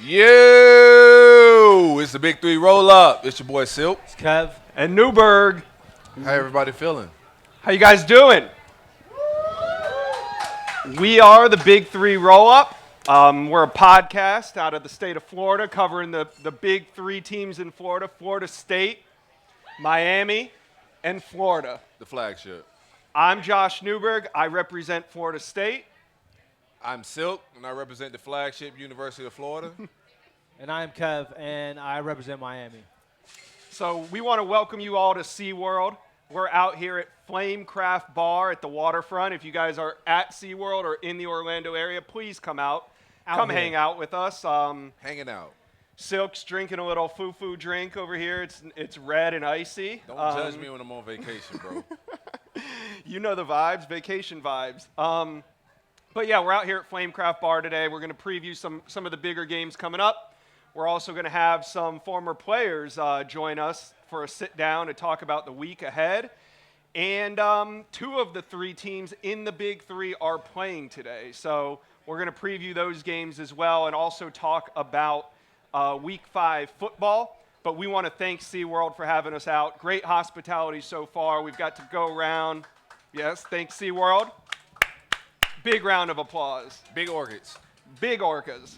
Yo, it's the Big Three Rollup. It's your boy Silk. It's Kev. And Newberg. How everybody feeling? How you guys doing? We are the Big Three Rollup. We're a podcast out of the state of Florida covering the big three teams in Florida: Florida State, Miami, and Florida. The flagship. I'm Josh Newberg. I represent Florida State. I'm Silk, and I represent the flagship University of Florida. And I'm Kev, and I represent Miami. So we want to welcome you all to SeaWorld. We're out here at Flamecraft Bar at the waterfront. If you guys are at SeaWorld or in the Orlando area, please come out. Come hang out with us. Hanging out. Silk's drinking a little foo-foo drink over here. It's red and icy. Don't judge me when I'm on vacation, bro. You know the vibes, vacation vibes. But yeah, we're out here at Flamecraft Bar today. We're going to preview some of the bigger games coming up. We're also going to have some former players join us for a sit-down to talk about the week ahead. And two of the three teams in the Big Three are playing today. So we're going to preview those games as well and also talk about Week 5 football. But we want to thank SeaWorld for having us out. Great hospitality so far. We've got to go around. Yes, thanks, SeaWorld. Big round of applause. Big orchids. Big orcas.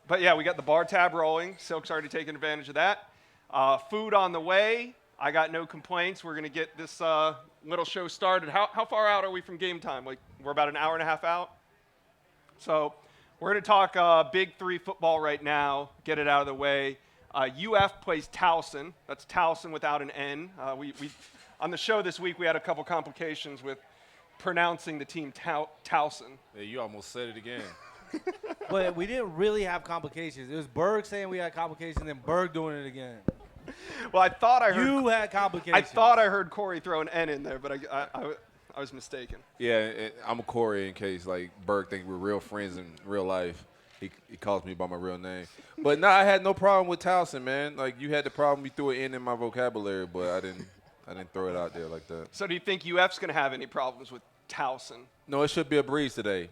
But yeah, we got the bar tab rolling. Silk's already taken advantage of that. Food on the way. I got no complaints. We're going to get this little show started. How far out are we from game time? Like, we're about an hour and a half out. So we're going to talk Big Three football right now, get it out of the way. UF plays Towson. That's Towson without an N. We on the show this week, we had a couple complications with pronouncing the team Towson. Yeah, you almost said it again. But we didn't really have complications. It was Berg saying we had complications and Berg doing it again. Well, I thought I heard You had complications. I thought I heard Corey throw an N in there, but I was mistaken. Yeah, I'm a Corey in case like Berg think we're real friends in real life. He calls me by my real name. But no, I had no problem with Towson, man. Like you had the problem, you threw it in my vocabulary, but I didn't throw it out there like that. So do you think UF's going to have any problems with Towson? No, it should be a breeze today.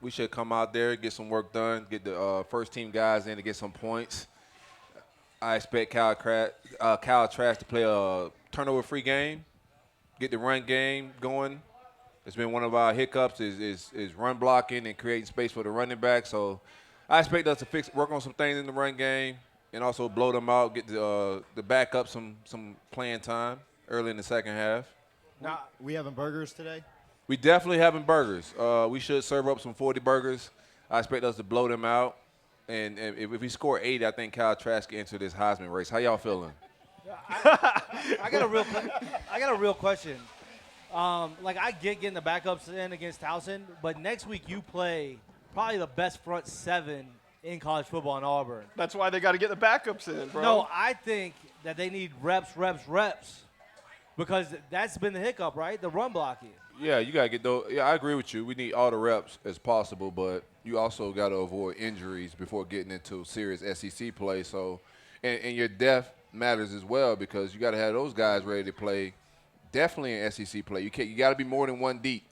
We should come out there, get some work done, get the first-team guys in to get some points. I expect Cal Trash to play a turnover-free game, get the run game going. It's been one of our hiccups is run blocking and creating space for the running back. So I expect us to work on some things in the run game and also blow them out, get the backup some playing time early in the second half. Now, we having burgers today? We definitely having burgers. We should serve up some 40 burgers. I expect us to blow them out. And if we score 80, I think Kyle Trask can enter this Heisman race. How y'all feeling? I got a real question. I get getting the backups in against Towson, but next week you play probably the best front seven in college football in Auburn. That's why they got to get the backups in, bro. No, I think that they need reps. Because that's been the hiccup, right? The run blocking. Yeah, you got to get those. Yeah, I agree with you. We need all the reps as possible, but you also got to avoid injuries before getting into serious SEC play. So, and your depth matters as well because you got to have those guys ready to play. Definitely in SEC play. You got to be more than one deep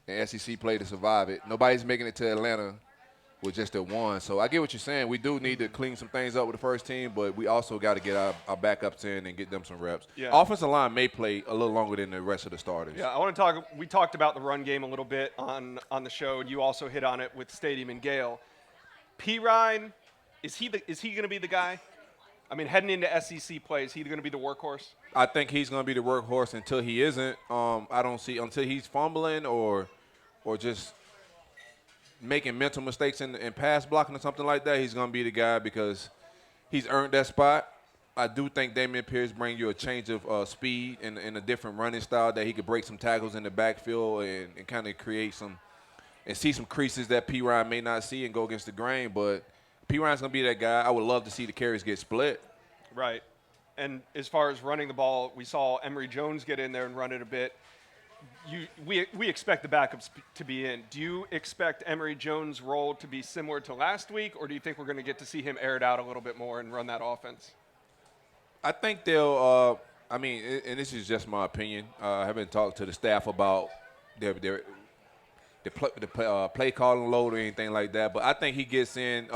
in SEC play to survive it. Nobody's making it to Atlanta with just a one. So I get what you're saying. We do need to clean some things up with the first team, but we also got to get our backups in and get them some reps. Yeah. Offensive line may play a little longer than the rest of the starters. Yeah, I want to talk. We talked about the run game a little bit on the show, and you also hit on it with Stadium and Gale. P. Ryan, is he going to be the guy? I mean, heading into SEC play, is he going to be the workhorse? I think he's going to be the workhorse until he isn't. I don't see until he's fumbling or just making mental mistakes in pass blocking or something like that. He's going to be the guy because he's earned that spot. I do think Dameon Pierce brings you a change of speed and a different running style that he could break some tackles in the backfield and kind of create some and see some creases that P. Ryan may not see and go against the grain. But P. Ryan's going to be that guy. I would love to see the carries get split. Right. And as far as running the ball, we saw Emory Jones get in there and run it a bit. We expect the backups to be in. Do you expect Emory Jones' role to be similar to last week, or do you think we're going to get to see him air it out a little bit more and run that offense? I think they'll and this is just my opinion. I haven't talked to the staff about play calling load or anything like that. But I think he gets in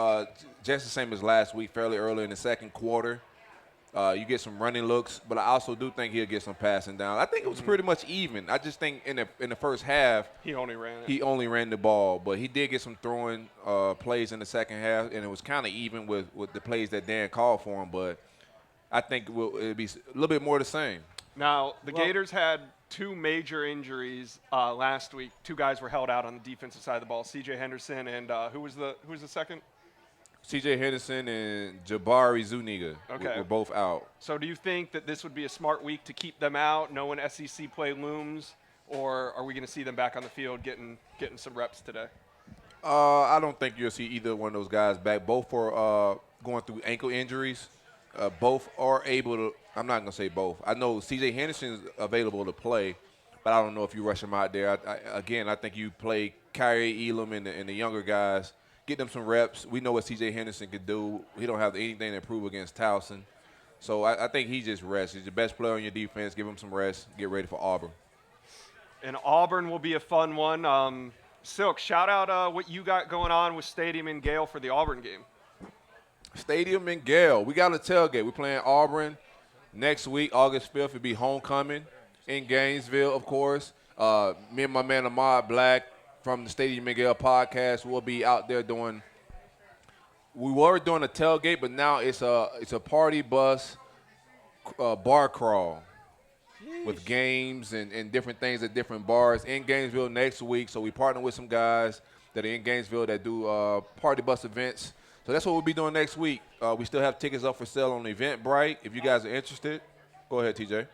just the same as last week, fairly early in the second quarter. You get some running looks, but I also do think he'll get some passing down. I think it was pretty much even. I just think in the first half He only ran it. he only ran the ball, but he did get some throwing plays in the second half, and it was kind of even with the plays that Dan called for him. But I think it'll be a little bit more the same. Now, the Gators had 2 major injuries last week. 2 guys were held out on the defensive side of the ball. C.J. Henderson and who was the second? C.J. Henderson and Jabari Zuniga were both out. So do you think that this would be a smart week to keep them out, knowing SEC play looms, or are we going to see them back on the field getting some reps today? I don't think you'll see either one of those guys back. Both are going through ankle injuries. Both are able to – I'm not going to say both. I know C.J. Henderson is available to play, but I don't know if you rush him out there. I think you play Kyrie Elam and the younger guys, get them some reps. We know what C.J. Henderson can do. He don't have anything to prove against Towson. So I think he just rests. He's the best player on your defense. Give him some rest. Get ready for Auburn. And Auburn will be a fun one. Silk, shout out what you got going on with Stadium and Gale for the Auburn game. Stadium and Gale. We got a tailgate. We're playing Auburn next week, August 5th. It'll be homecoming in Gainesville, of course. Me and my man Ahmad Black from the Stadium and Gale podcast will be out there doing – we were doing a tailgate, but now it's a party bus bar crawl with games and different things at different bars in Gainesville next week. So we partner with some guys that are in Gainesville that do party bus events. So that's what we'll be doing next week. We still have tickets up for sale on Eventbrite. If you guys are interested, go ahead, TJ.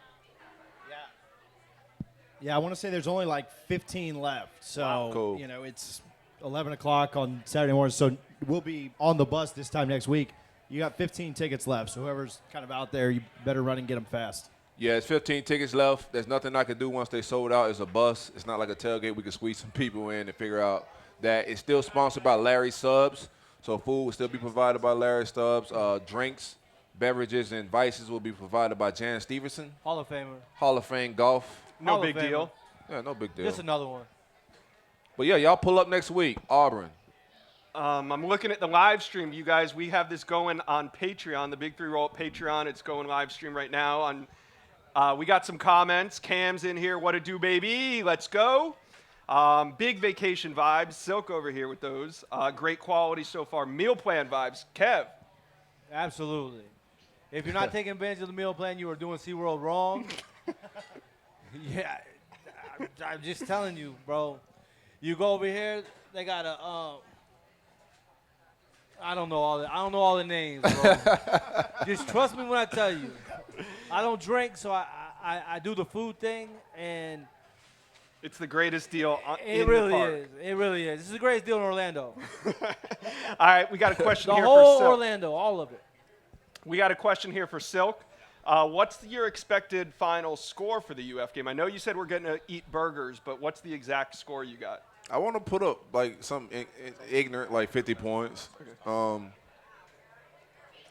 Yeah, I want to say there's only like 15 left. So, Cool. It's 11 o'clock on Saturday morning. So we'll be on the bus this time next week. You got 15 tickets left. So whoever's kind of out there, you better run and get them fast. Yeah, it's 15 tickets left. There's nothing I can do once they sold out. It's a bus. It's not like a tailgate. We can squeeze some people in and figure out that it's still sponsored by Larry Subs. So food will still be provided by Larry Stubbs. Drinks, beverages, and vices will be provided by Jan Stevenson. Hall of Famer. Hall of Fame golf. No Hall of big Famer. deal. Yeah, no big deal. Just another one. But, yeah, y'all pull up next week, Auburn. I'm looking at the live stream, you guys. We have this going on Patreon, the Big 3 Roll Patreon. It's going live stream right now. We got some comments. Cam's in here. What a do, baby. Let's go. Big vacation vibes. Silk over here with those. Great quality so far. Meal plan vibes. Kev. Absolutely. If you're not taking advantage of the meal plan, you are doing SeaWorld wrong. Yeah, I'm just telling you, bro. You go over here, they got a I don't know all the names, bro. Just trust me when I tell you. I don't drink, so I do the food thing, and It's the greatest deal in it really the park. is. It really is. This is the greatest deal in Orlando. All right, we got a question The here whole for Silk. Orlando, all of it. We got a question here for Silk. What's your expected final score for the UF game? I know you said we're going to eat burgers, but what's the exact score you got? I want to put up, like, some ignorant, like 50 points. Okay.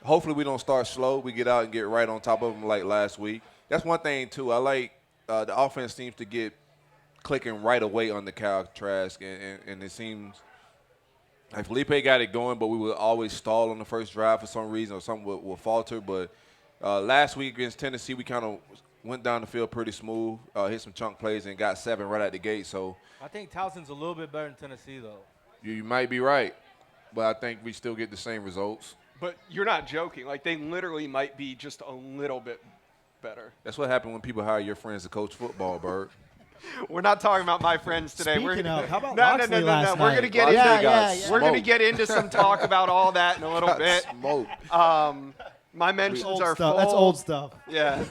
Hopefully we don't start slow. We get out and get right on top of them like last week. That's one thing, too. I like the offense seems to get clicking right away on the cow trash, and it seems like Felipe got it going, but we would always stall on the first drive for some reason or something will falter. But last week against Tennessee, we kind of went down the field pretty smooth, hit some chunk plays, and got 7 right out the gate. So I think Towson's a little bit better than Tennessee, though. you might be right, but I think we still get the same results. But you're not joking. Like, they literally might be just a little bit better. That's what happened when people hire your friends to coach football, Bird. We're not talking about my friends today. Speaking of, how about no. Loxley last We're night? gonna get into we're gonna get into some talk about all that in a little bit. Smoke. My mentions are full. That's old stuff. Yeah.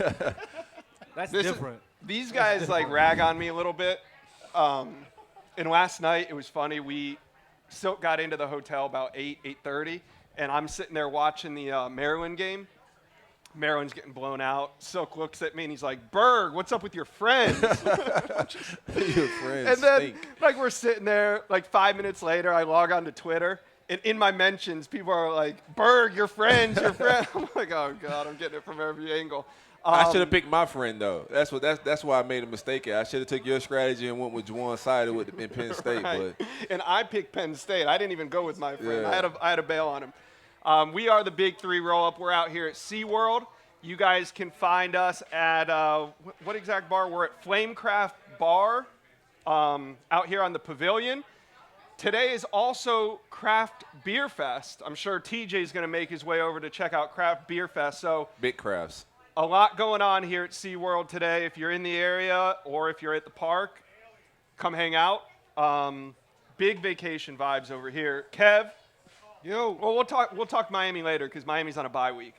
That's This is- different. These guys like rag on me a little bit. And last night it was funny. Silk got into the hotel about 8:30, and I'm sitting there watching the Maryland game. Maryland's getting blown out. Silk looks at me and he's like, "Berg, what's up with your friends?" Your friends And then, stink. like, we're sitting there, like, 5 minutes later, I log on to Twitter, and in my mentions, people are like, "Berg, your friends, your friends." I'm like, oh, God, I'm getting it from every angle. I should have picked my friend though. That's why I made a mistake. I should have took your strategy and went with Juwan Sider in Penn State. Right. But And I picked Penn State. I didn't even go with my friend. Yeah. I had a bail on him. We are the Big Three Roll-Up. We're out here at SeaWorld. You guys can find us at what exact bar? We're at Flamecraft Bar out here on the Pavilion. Today is also Craft Beer Fest. I'm sure TJ's going to make his way over to check out Craft Beer Fest. So big crafts. a lot going on here at SeaWorld today. If you're in the area or if you're at the park, come hang out. Big vacation vibes over here. Kev, well, we'll talk Miami later because Miami's on a bye week.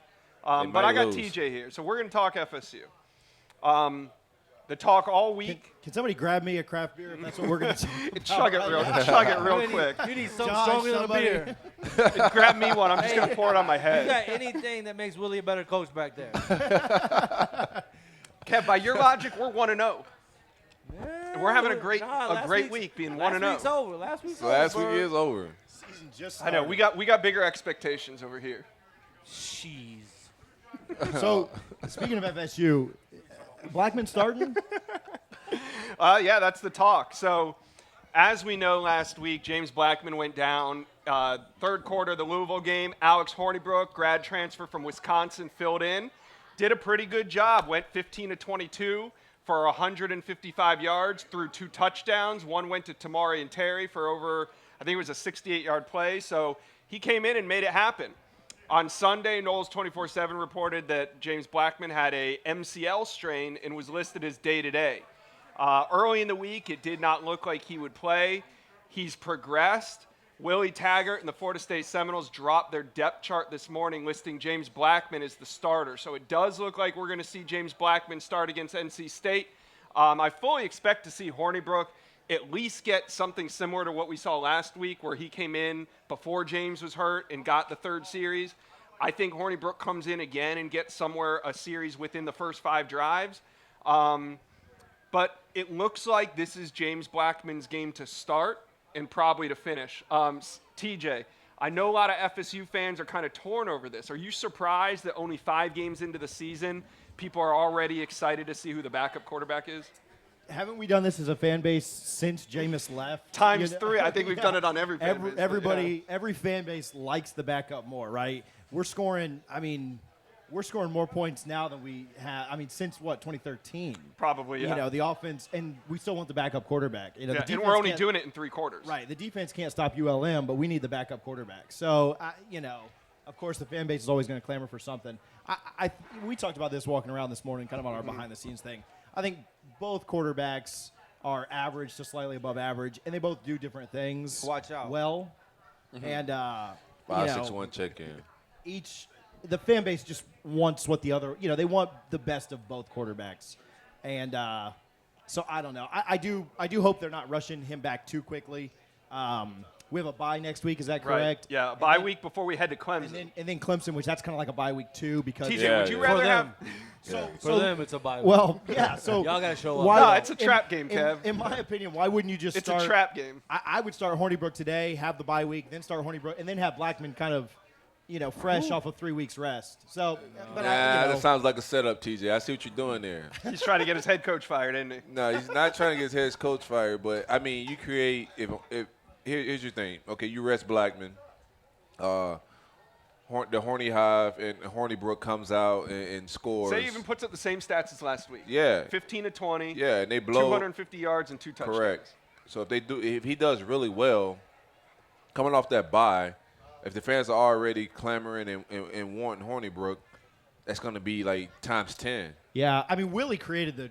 But I got lose. TJ here, so we're going to talk FSU. The talk all week. Can somebody grab me a craft beer if that's what we're going to do? Chug it real quick. You need something Josh, stronger than a somebody. beer. Grab me one. I'm just going to pour it on my You head. got anything that makes Willie a better coach back there? Kev, by your logic, we're 1-0. We're having a great last great week's- week being Last 1-0. week's over. Last week's over. Last week is over. Season just I know we got bigger expectations over here. Jeez. So, speaking of FSU, Blackman starting? Yeah, that's the talk. So, as we know, last week James Blackman went down. Third quarter of the Louisville game, Alex Hornibrook, grad transfer from Wisconsin, filled in. Did a pretty good job. Went 15 to 22 for 155 yards, threw 2 touchdowns. One went to Tamari and Terry for over, I think it was a 68-yard play. So he came in and made it happen. On Sunday, Noles 24/7 reported that James Blackman had a MCL strain and was listed as day-to-day. Early in the week, it did not look like he would play. He's progressed. Willie Taggart and the Florida State Seminoles dropped their depth chart this morning, listing James Blackman as the starter. So it does look like we're going to see James Blackman start against NC State. I fully expect to see Hornibrook at least get something similar to what we saw last week, where he came in before James was hurt and got the third series. I think Hornibrook comes in again and gets somewhere a series within the first 5 drives. But it looks like this is James Blackman's game to start and probably to finish. TJ, I know a lot of FSU fans are kind of torn over this. Are you surprised that only 5 games into the season, people are already excited to see who the backup quarterback is? Haven't we done this as a fan base since Jameis left? Times You know- 3. I think we've done it on every fan base, but Everybody, every fan base likes the backup more, right? We're scoring more points now than we have. Since what, 2013? Probably, yeah. You know, the offense, and we still want the backup quarterback. You know, Yeah, the and defense we're only can't- doing it in 3 quarters. Right, the defense can't stop ULM, but we need the backup quarterback. So, of course, the fan base is always going to clamor for something. We talked about this walking around this morning, kind of on our behind-the-scenes thing. I think both quarterbacks are average to slightly above average, and they both do different things. Watch out. Well, and 5-6-1 check in. the fan base just wants what the other, they want the best of both quarterbacks, and so I don't know. I do hope they're not rushing him back too quickly. We have a bye next week. Is that correct? Right. Yeah, a bye week before we head to Clemson. And then Clemson, which that's kind of like a bye week too, because TJ, Yeah, would you yeah. rather For have them. – For them, it's a bye week. well, yeah. So Y'all gotta show up. why- No, it's a trap game, Kev. In my opinion, why wouldn't you just It's start? a trap game. I would start Hornibrook today, have the bye week, then start Hornibrook, and then have Blackman kind of, fresh off of 3 weeks rest. So, but That sounds like a setup, TJ. I see what you're doing there. He's trying to get his head coach fired, isn't he? No, he's not trying to get his head coach fired, but you create. Here's your thing. Okay, you rest Blackman. The Horny Hive and Hornibrook comes out and scores. Say he even puts up the same stats as last week. Yeah. 15 to 20. Yeah, and they blow. 250 yards and 2 touchdowns. Correct. So if he does really well, coming off that bye, if the fans are already clamoring and wanting Hornibrook, that's going to be like times 10. yeah, Willie created the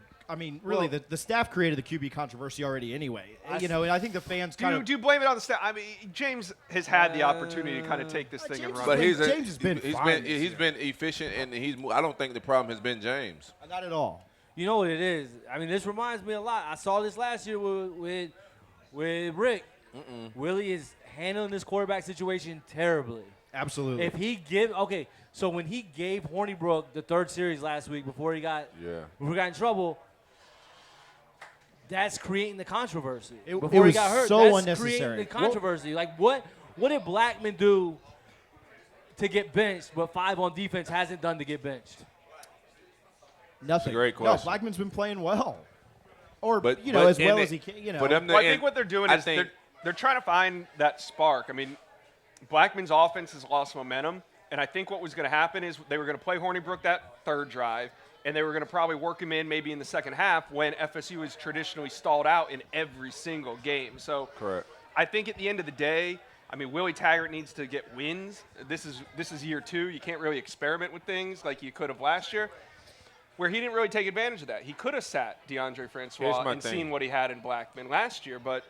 staff created the QB controversy already anyway. And I think the fans kind of. Do you blame it on the staff? James has had the opportunity to kind of take this thing and run. But it. James has been fine this he's year. been efficient, and I don't think the problem has been James. Not at all. You know what it is? This reminds me a lot. I saw this last year with Rick. Willie is handling this quarterback situation terribly. Absolutely. So when he gave Hornibrook the third series last week before he got in trouble, that's creating the controversy. It Before was he got hurt, so that's unnecessary. creating the controversy. What did Blackman do to get benched, but 5 on defense hasn't done to get benched? Nothing. great question. No, Blackman's been playing well. Or, But- as but well in as the- he can, you know. for them to- Well, I and think what they're doing I is think- they're trying to find that spark. I mean, Blackman's offense has lost momentum, and I think what was going to happen is they were going to play Hornibrook that third drive, and they were going to probably work him in maybe in the second half when FSU is traditionally stalled out in every single game. So Correct. I think at the end of the day, I mean, Willie Taggart needs to get wins. This is year 2. You can't really experiment with things like you could have last year, where he didn't really take advantage of that. He could have sat DeAndre Here's Francois my and thing. seen what he had in Blackman last year, but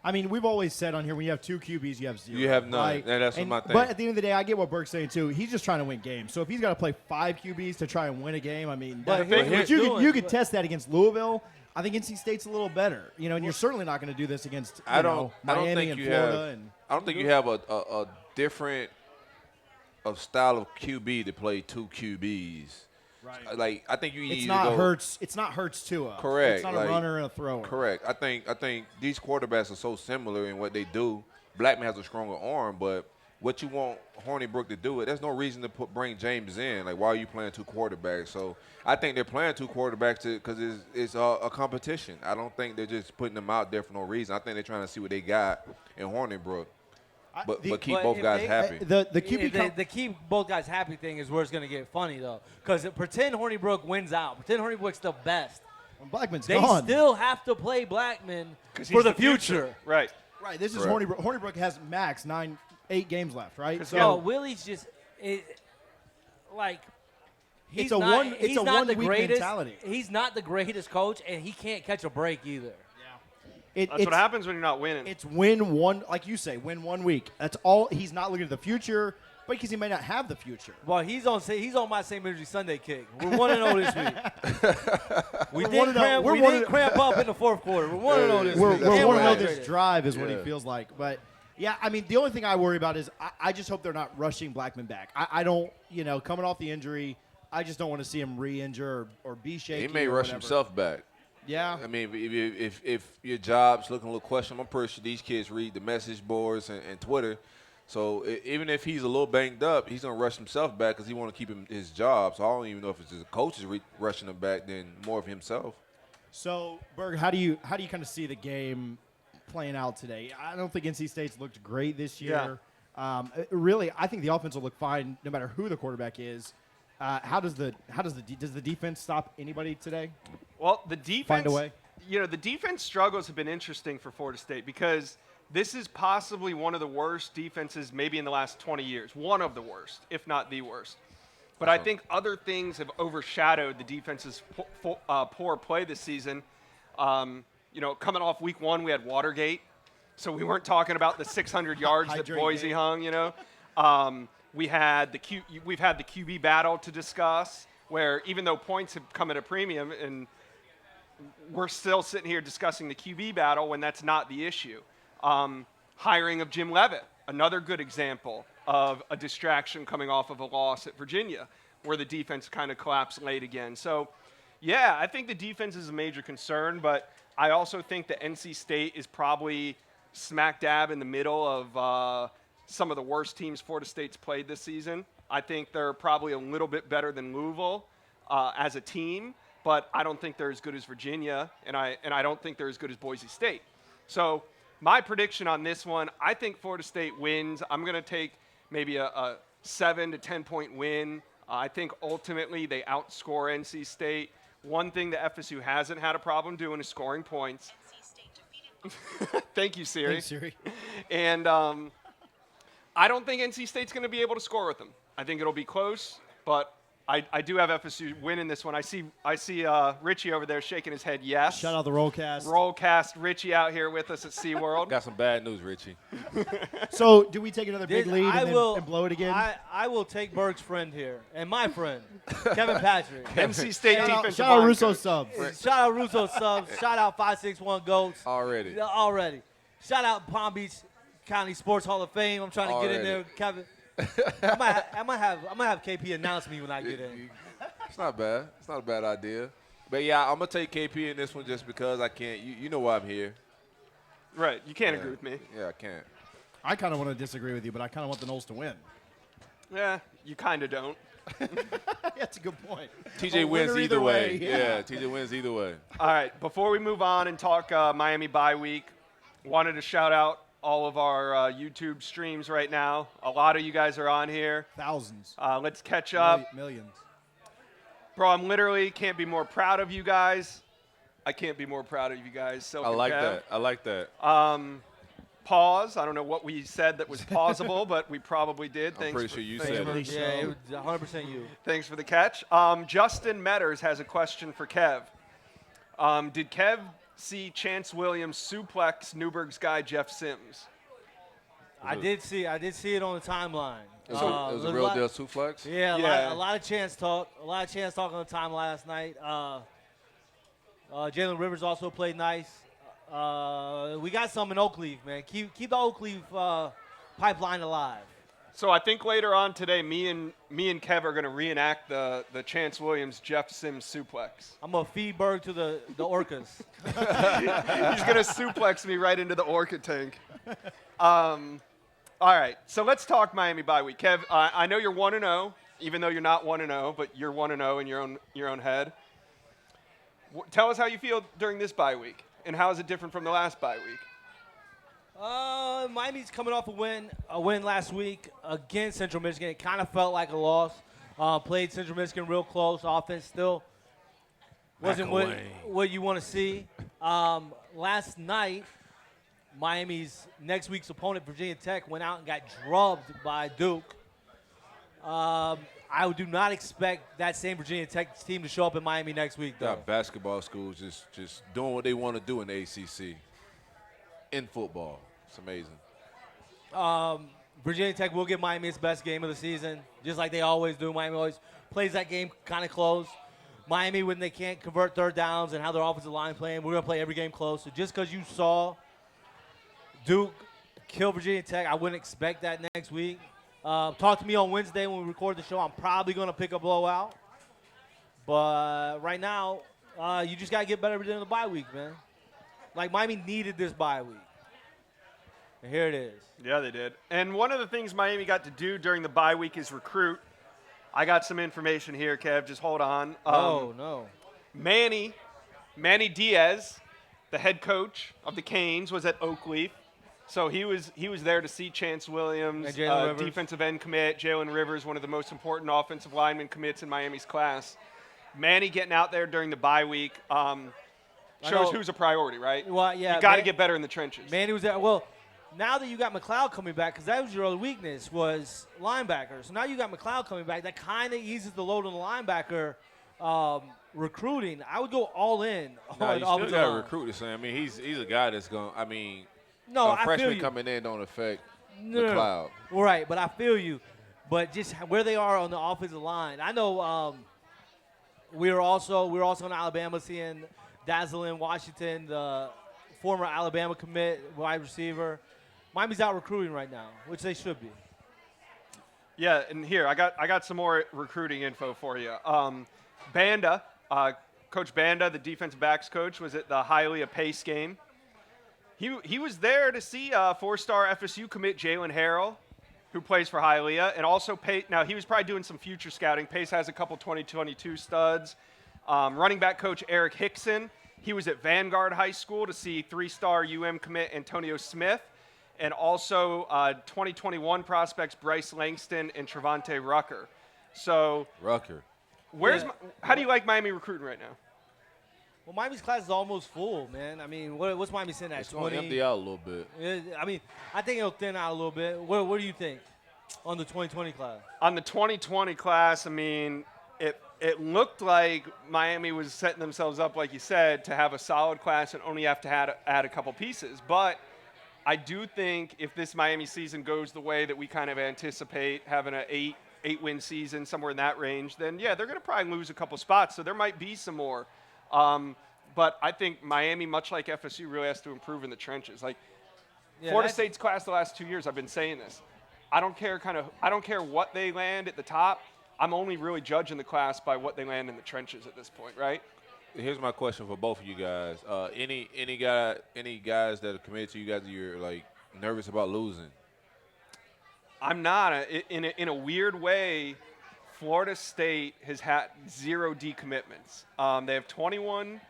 I mean, we've always said on here when you have 2 QBs, you have 0. You have none. Right? And that's my thing. But at the end of the day, I get what Burke's saying, too. He's just trying to win games. So if he's got to play 5 QBs to try and win a game, I mean, But that- here's you, what could, he's you could doing. test that against Louisville. I think NC State's a little better. And you're certainly not going to do this against I don't Miami think and you Florida. have. And I don't think you have a different of style of QB to play 2 QBs. Right. Like I think you It's need not to go, Hurts. It's not Hurts Tua. Correct, It's not like- a runner and a thrower. Correct. I think these quarterbacks are so similar in what they do. Blackman has a stronger arm, but what you want Hornibrook to do it, there's no reason to bring James in. Like, why are you playing 2 quarterbacks? So I think they're playing 2 quarterbacks because it's a competition. I don't think they're just putting them out there for no reason. I think they're trying to see what they got in Hornibrook, but keep But both if guys they- happy. The QB The keep both guys happy thing is where it's going to get funny, though. Because pretend Hornibrook wins out. Pretend Hornibrook's the best. Blackman's They gone. still have to play Blackman 'cause for he's the future. Right. Right. This is Correct. Hornibrook. Hornibrook has max 8 games left, right? No, Willie's just like he's It's a not, one- it's he's a not the 1 week greatest. mentality. He's not the greatest coach, and he can't catch a break either. That's it's, what happens when you're not winning. It's win one, like you say, win 1 week. That's all. He's not looking at the future, but because he may not have the future. Well, he's on my St. Energy Sunday kick. We're 1-0 this week. We We're didn't 1-0. cramp, We're we 1-0. didn't cramp up in the fourth quarter. We're 1-0 this We're week. That's And one right. of this hydrated. drive is what he Yeah. feels like. But yeah, I mean, the only thing I worry about is I just hope they're not rushing Blackman back. I don't, coming off the injury, I just don't want to see him re-injure or be shaky. He may or rush whatever. himself back. Yeah. I mean, if your job's looking a little questionable, I'm pretty sure these kids read the message boards and Twitter. So even if he's a little banged up, he's gonna rush himself back because he want to keep his job. So I don't even know if it's the coaches rushing him back than more of himself. So, Berg, how do you kind of see the game playing out today? I don't think NC State's looked great this year. Really, I think the offense will look fine no matter who the quarterback is. Does the defense stop anybody today? Well, the defense, Find a way. The defense struggles have been interesting for Florida State because this is possibly one of the worst defenses maybe in the last 20 years. One of the worst, if not the worst. But I think other things have overshadowed the defense's poor play this season. Coming off week 1, we had Watergate. So we weren't talking about the 600 yards that Hydrate Boise Gate. hung, we've had the QB battle to discuss, where even though points have come at a premium, and we're still sitting here discussing the QB battle when that's not the issue. Hiring of Jim Leavitt, another good example of a distraction coming off of a loss at Virginia, where the defense kind of collapsed late again. So, yeah, I think the defense is a major concern, but I also think that NC State is probably smack dab in the middle of some of the worst teams Florida State's played this season. I think they're probably a little bit better than Louisville as a team, but I don't think they're as good as Virginia, and I don't think they're as good as Boise State. So my prediction on this one, I think Florida State wins. I'm going to take maybe a 7 to 10 point win. I think ultimately they outscore NC State. One thing that FSU hasn't had a problem doing is scoring points. Thank you, Siri. Thanks, Siri. And I don't think NC State's going to be able to score with them. I think it'll be close, but I do have FSU winning this one. I see Richie over there shaking his head yes. Shout out the Rollcast. Rollcast Richie out here with us at SeaWorld. Got some bad news, Richie. So, do we take another big lead I and, then, will- and blow it again? I will take Berg's friend here and my friend, Kevin Patrick. NC State shout out, defensive shout out line Russo coach. subs. Shout out Russo subs. Shout out 561 Goats. Already. Already. Shout out Palm Beach County Sports Hall of Fame. I'm trying to get in there, Kevin. I might have KP announce me when I get in. It's not bad. It's not a bad idea. But yeah, I'm gonna take KP in this one just because I can't. You know why I'm here. Right, you can't Yeah. agree with me. Yeah, I can't. I kind of want to disagree with you, but I kind of want the Noles to win. Yeah, you kind of don't. That's a good point. TJ A wins winner either way. Yeah. Yeah, TJ wins either way. All right, before we move on and talk Miami bye week, wanted to shout out all of our YouTube streams right now. A lot of you guys are on here. Thousands. Let's catch up. Millions. Bro, I'm literally can't be more proud of you guys. I can't be more proud of you guys. So I like that. I like that. Pause. I don't know what we said that was pausable, but we probably did. I'm pretty sure you Thanks said for- it. Yeah, it was 100% you. Thanks for the catch. Justin Metters has a question for Kev. Did Kev see Chance Williams suplex Newberg's guy Jeff Sims? I did see it on the timeline. It was a real deal suplex? Yeah, Yeah. a lot of chance talk. A lot of chance talk on the timeline last night. Jalen Rivers also played nice. We got some in Oakleaf, man. Keep the Oakleaf pipeline alive. So I think later on today, me and Kev are going to reenact the Chance Williams Jeff Sims suplex. I'm gonna feed Berg to the orcas. He's going to suplex me right into the orchid tank. All right, so let's talk Miami bye week. Kev, I know you're 1-0, even though you're not 1-0, but you're 1-0 in your own head. Tell us how you feel during this bye week, and how is it different from the last bye week? Miami's coming off a win last week against Central Michigan. It kind of felt like a loss. Played Central Michigan real close. Offense still wasn't what you want to see. Last night, Miami's next week's opponent, Virginia Tech, went out and got drubbed by Duke. I do not expect that same Virginia Tech team to show up in Miami next week, though. Got basketball schools just doing what they want to do in the ACC. In football. It's amazing. Virginia Tech will give Miami its best game of the season, just like they always do. Miami always plays that game kind of close. Miami, when they can't convert third downs and how their offensive line playing, we're going to play every game close. So just because you saw Duke kill Virginia Tech, I wouldn't expect that next week. Talk to me on Wednesday when we record the show. I'm probably going to pick a blowout. But right now, you just got to get better than the bye week, man. Like, Miami needed this bye week. And here it is. Yeah, they did. And one of the things Miami got to do during the bye week is recruit. I got some information here, Kev. Just hold on. No. Manny Diaz, the head coach of the Canes, was at Oakleaf. So he was there to see Chance Williams, And Jalen Rivers. defensive end commit, Jalen Rivers, one of the most important offensive lineman commits in Miami's class. Manny getting out there during the bye week shows who's a priority, right? Well, yeah, you got to get better in the trenches. Manny was there. Well, now that you got McLeod coming back, because that was your other weakness, was linebackers. So now you got McLeod coming back. That kind of eases the load on the linebacker recruiting. I would go all in Nah, on you still offensive got to line. recruit the same. I mean, he's a guy that's going to, No, a I feel freshman you. coming in don't affect No. McLeod. Right, but I feel you. But just where they are on the offensive line, I know we were also in Alabama seeing Dazzlin Washington, the former Alabama commit wide receiver. Miami's out recruiting right now, which they should be. Yeah, and here I got some more recruiting info for you. Banda, Coach Banda, the defensive backs coach, was at the Hialeah Pace game. He was there to see four-star FSU commit Jalen Harrell, who plays for Hialeah, and also Pace. Now he was probably doing some future scouting. Pace has a couple 2022 studs. Running back coach Eric Hickson, he was at Vanguard High School to see three-star commit Antonio Smith, and also 2021 prospects Bryce Langston and Trevante Rucker. So Rucker. how do you like Miami recruiting right now? Well, Miami's class is almost full, man. I mean, what's Miami sitting at? It's going to 20? empty out a little bit. I mean, I think it'll thin out a little bit. What do you think on the 2020 class? On the 2020 class, I mean, it looked like Miami was setting themselves up, like you said, to have a solid class and only have to add a couple pieces. But I do think if this Miami season goes the way that we kind of anticipate, having an eight-win season, somewhere in that range, then, yeah, they're going to probably lose a couple spots. So there might be some more. But I think Miami, much like FSU, really has to improve in the trenches. Like Florida State's class the last 2 years, I've been saying this. I don't care what they land at the top. I'm only really judging the class by what they land in the trenches at this point, right? Here's my question for both of you guys. Any guys that are committed to you guys that you're like nervous about losing? I'm not. In a weird way, Florida State has had 0 decommitments. They have 21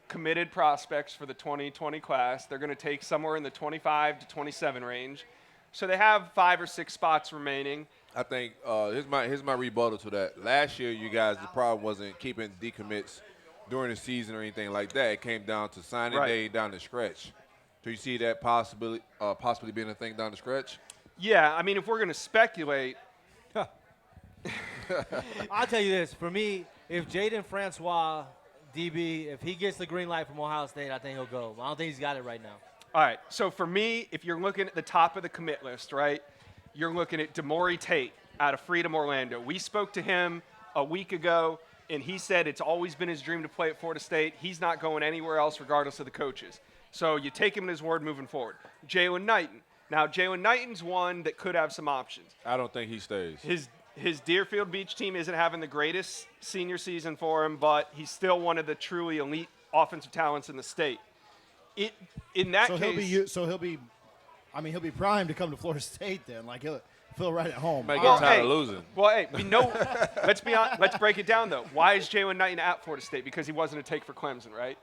committed prospects for the 2020 class. They're going to take somewhere in the 25 to 27 range. So they have 5 or 6 spots remaining. I think here's my rebuttal to that. Last year, you guys, the problem wasn't keeping decommits during the season or anything like that. It came down to signing day down the stretch. Do you see that possibly being a thing down the stretch? Yeah, I mean, if we're going to speculate. I'll tell you this. For me, if Jaden Francois, DB, if he gets the green light from Ohio State, I think he'll go. I don't think he's got it right now. All right, so for me, if you're looking at the top of the commit list, right, you're looking at Damori Tate out of Freedom Orlando. We spoke to him a week ago, and he said it's always been his dream to play at Florida State. He's not going anywhere else regardless of the coaches. So you take him at his word moving forward. Jalen Knighton. Now, Jalen Knighton's one that could have some options. I don't think he stays. His Deerfield Beach team isn't having the greatest senior season for him, but he's still one of the truly elite offensive talents in the state. In that case, he'll be primed to come to Florida State then. Like he'll feel right at home. Might get tired of losing. Well, hey, we know. Let's break it down though. Why is Jalen Knighton at Florida State? Because he wasn't a take for Clemson, right?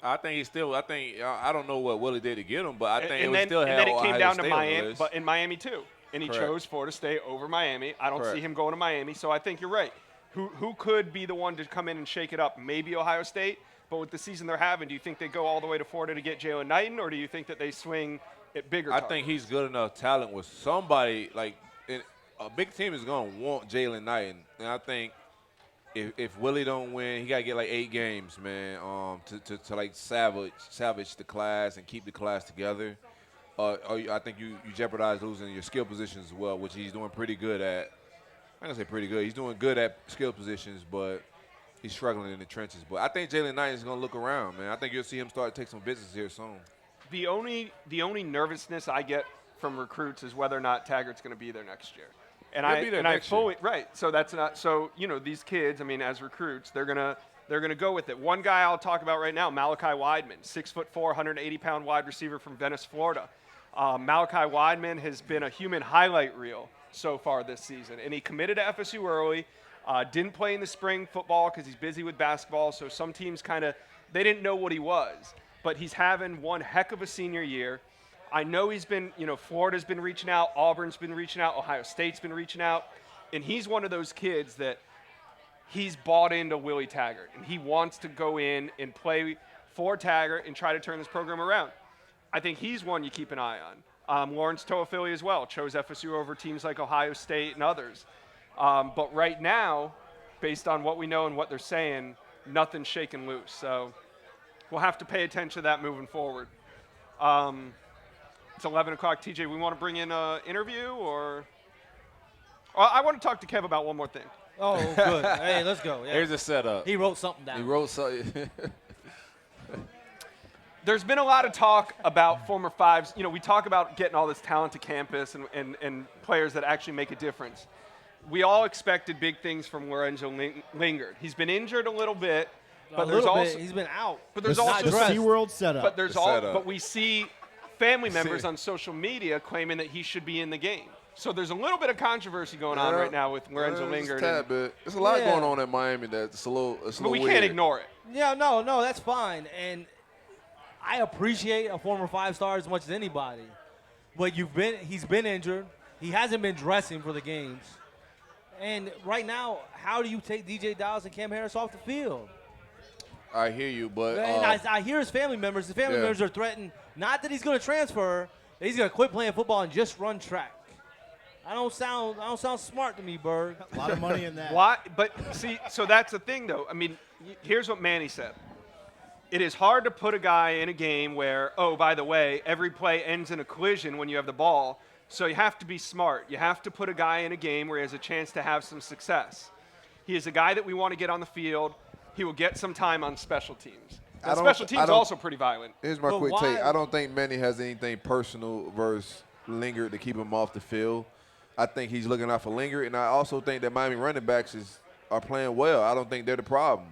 I think he's still. I don't know what Willie did to get him, but I think and then it came down to Miami, but in Miami too. And he Correct. chose Florida State over Miami. I don't Correct. see him going to Miami, so I think you're right. Who could be the one to come in and shake it up? Maybe Ohio State, but with the season they're having, do you think they go all the way to Florida to get Jalen Knighton, or do you think that they swing at bigger I targets? think he's good enough talent with somebody like a big team is going to want Jalen Knighton, and I think if Willie don't win, he got to get like 8 games, man, to like salvage the class and keep the class together. I think you jeopardize losing your skill positions as well, which he's doing pretty good at. I'm going to say pretty good. He's doing good at skill positions, but he's struggling in the trenches. But I think Jalen Knight is going to look around, man. I think you'll see him start to take some visits here soon. The only nervousness I get from recruits is whether or not Taggart's going to be there next year. And He'll be there next year. Right. So that's not so. These kids. I mean, as recruits, they're gonna go with it. One guy I'll talk about right now, Malachi Weidman, 6'4", 180-pound wide receiver from Venice, Florida. Malachi Weidman has been a human highlight reel so far this season, and he committed to FSU early. Didn't play in the spring football because he's busy with basketball. So some teams they didn't know what he was, but he's having one heck of a senior year. I know he's been, Florida's been reaching out, Auburn's been reaching out, Ohio State's been reaching out, and he's one of those kids that he's bought into Willie Taggart, and he wants to go in and play for Taggart and try to turn this program around. I think he's one you keep an eye on. Lawrence Toafili as well, chose FSU over teams like Ohio State and others. But right now, based on what we know and what they're saying, nothing's shaking loose. So we'll have to pay attention to that moving forward. It's 11 o'clock. TJ, we want to bring in an interview or I want to talk to Kev about one more thing. Oh, good. Hey, let's go. Yeah. Here's a setup. He wrote something down. He wrote something. There's been a lot of talk about former fives. We talk about getting all this talent to campus and players that actually make a difference. We all expected big things from Lorenzo Lingard. He's been injured a little bit, but he's been out. But there's the also SeaWorld setup. But we see family members on social media claiming that he should be in the game. So there's a little bit of controversy going on right now with Lorenzo Lingard. There's a lot going on in Miami that's a little weird. But we can't ignore it. Yeah, no, that's fine. And I appreciate a former 5-star as much as anybody. But he's been injured. He hasn't been dressing for the games. And right now, how do you take DJ Dallas and Cam Harris off the field? I hear you, but and I hear his family members. His family members are threatened, not that he's going to transfer, that he's going to quit playing football and just run track. I don't sound smart to me, Berg. A lot of money in that. Why? But see, so that's the thing, though. I mean, here's what Manny said. It is hard to put a guy in a game where, oh, by the way, every play ends in a collision when you have the ball. So you have to be smart. You have to put a guy in a game where he has a chance to have some success. He is a guy that we want to get on the field. He will get some time on special teams. And special teams also pretty violent. Here's my quick take. I don't think Manny has anything personal versus Lingard to keep him off the field. I think he's looking out for Lingard, and I also think that Miami running backs are playing well. I don't think they're the problem.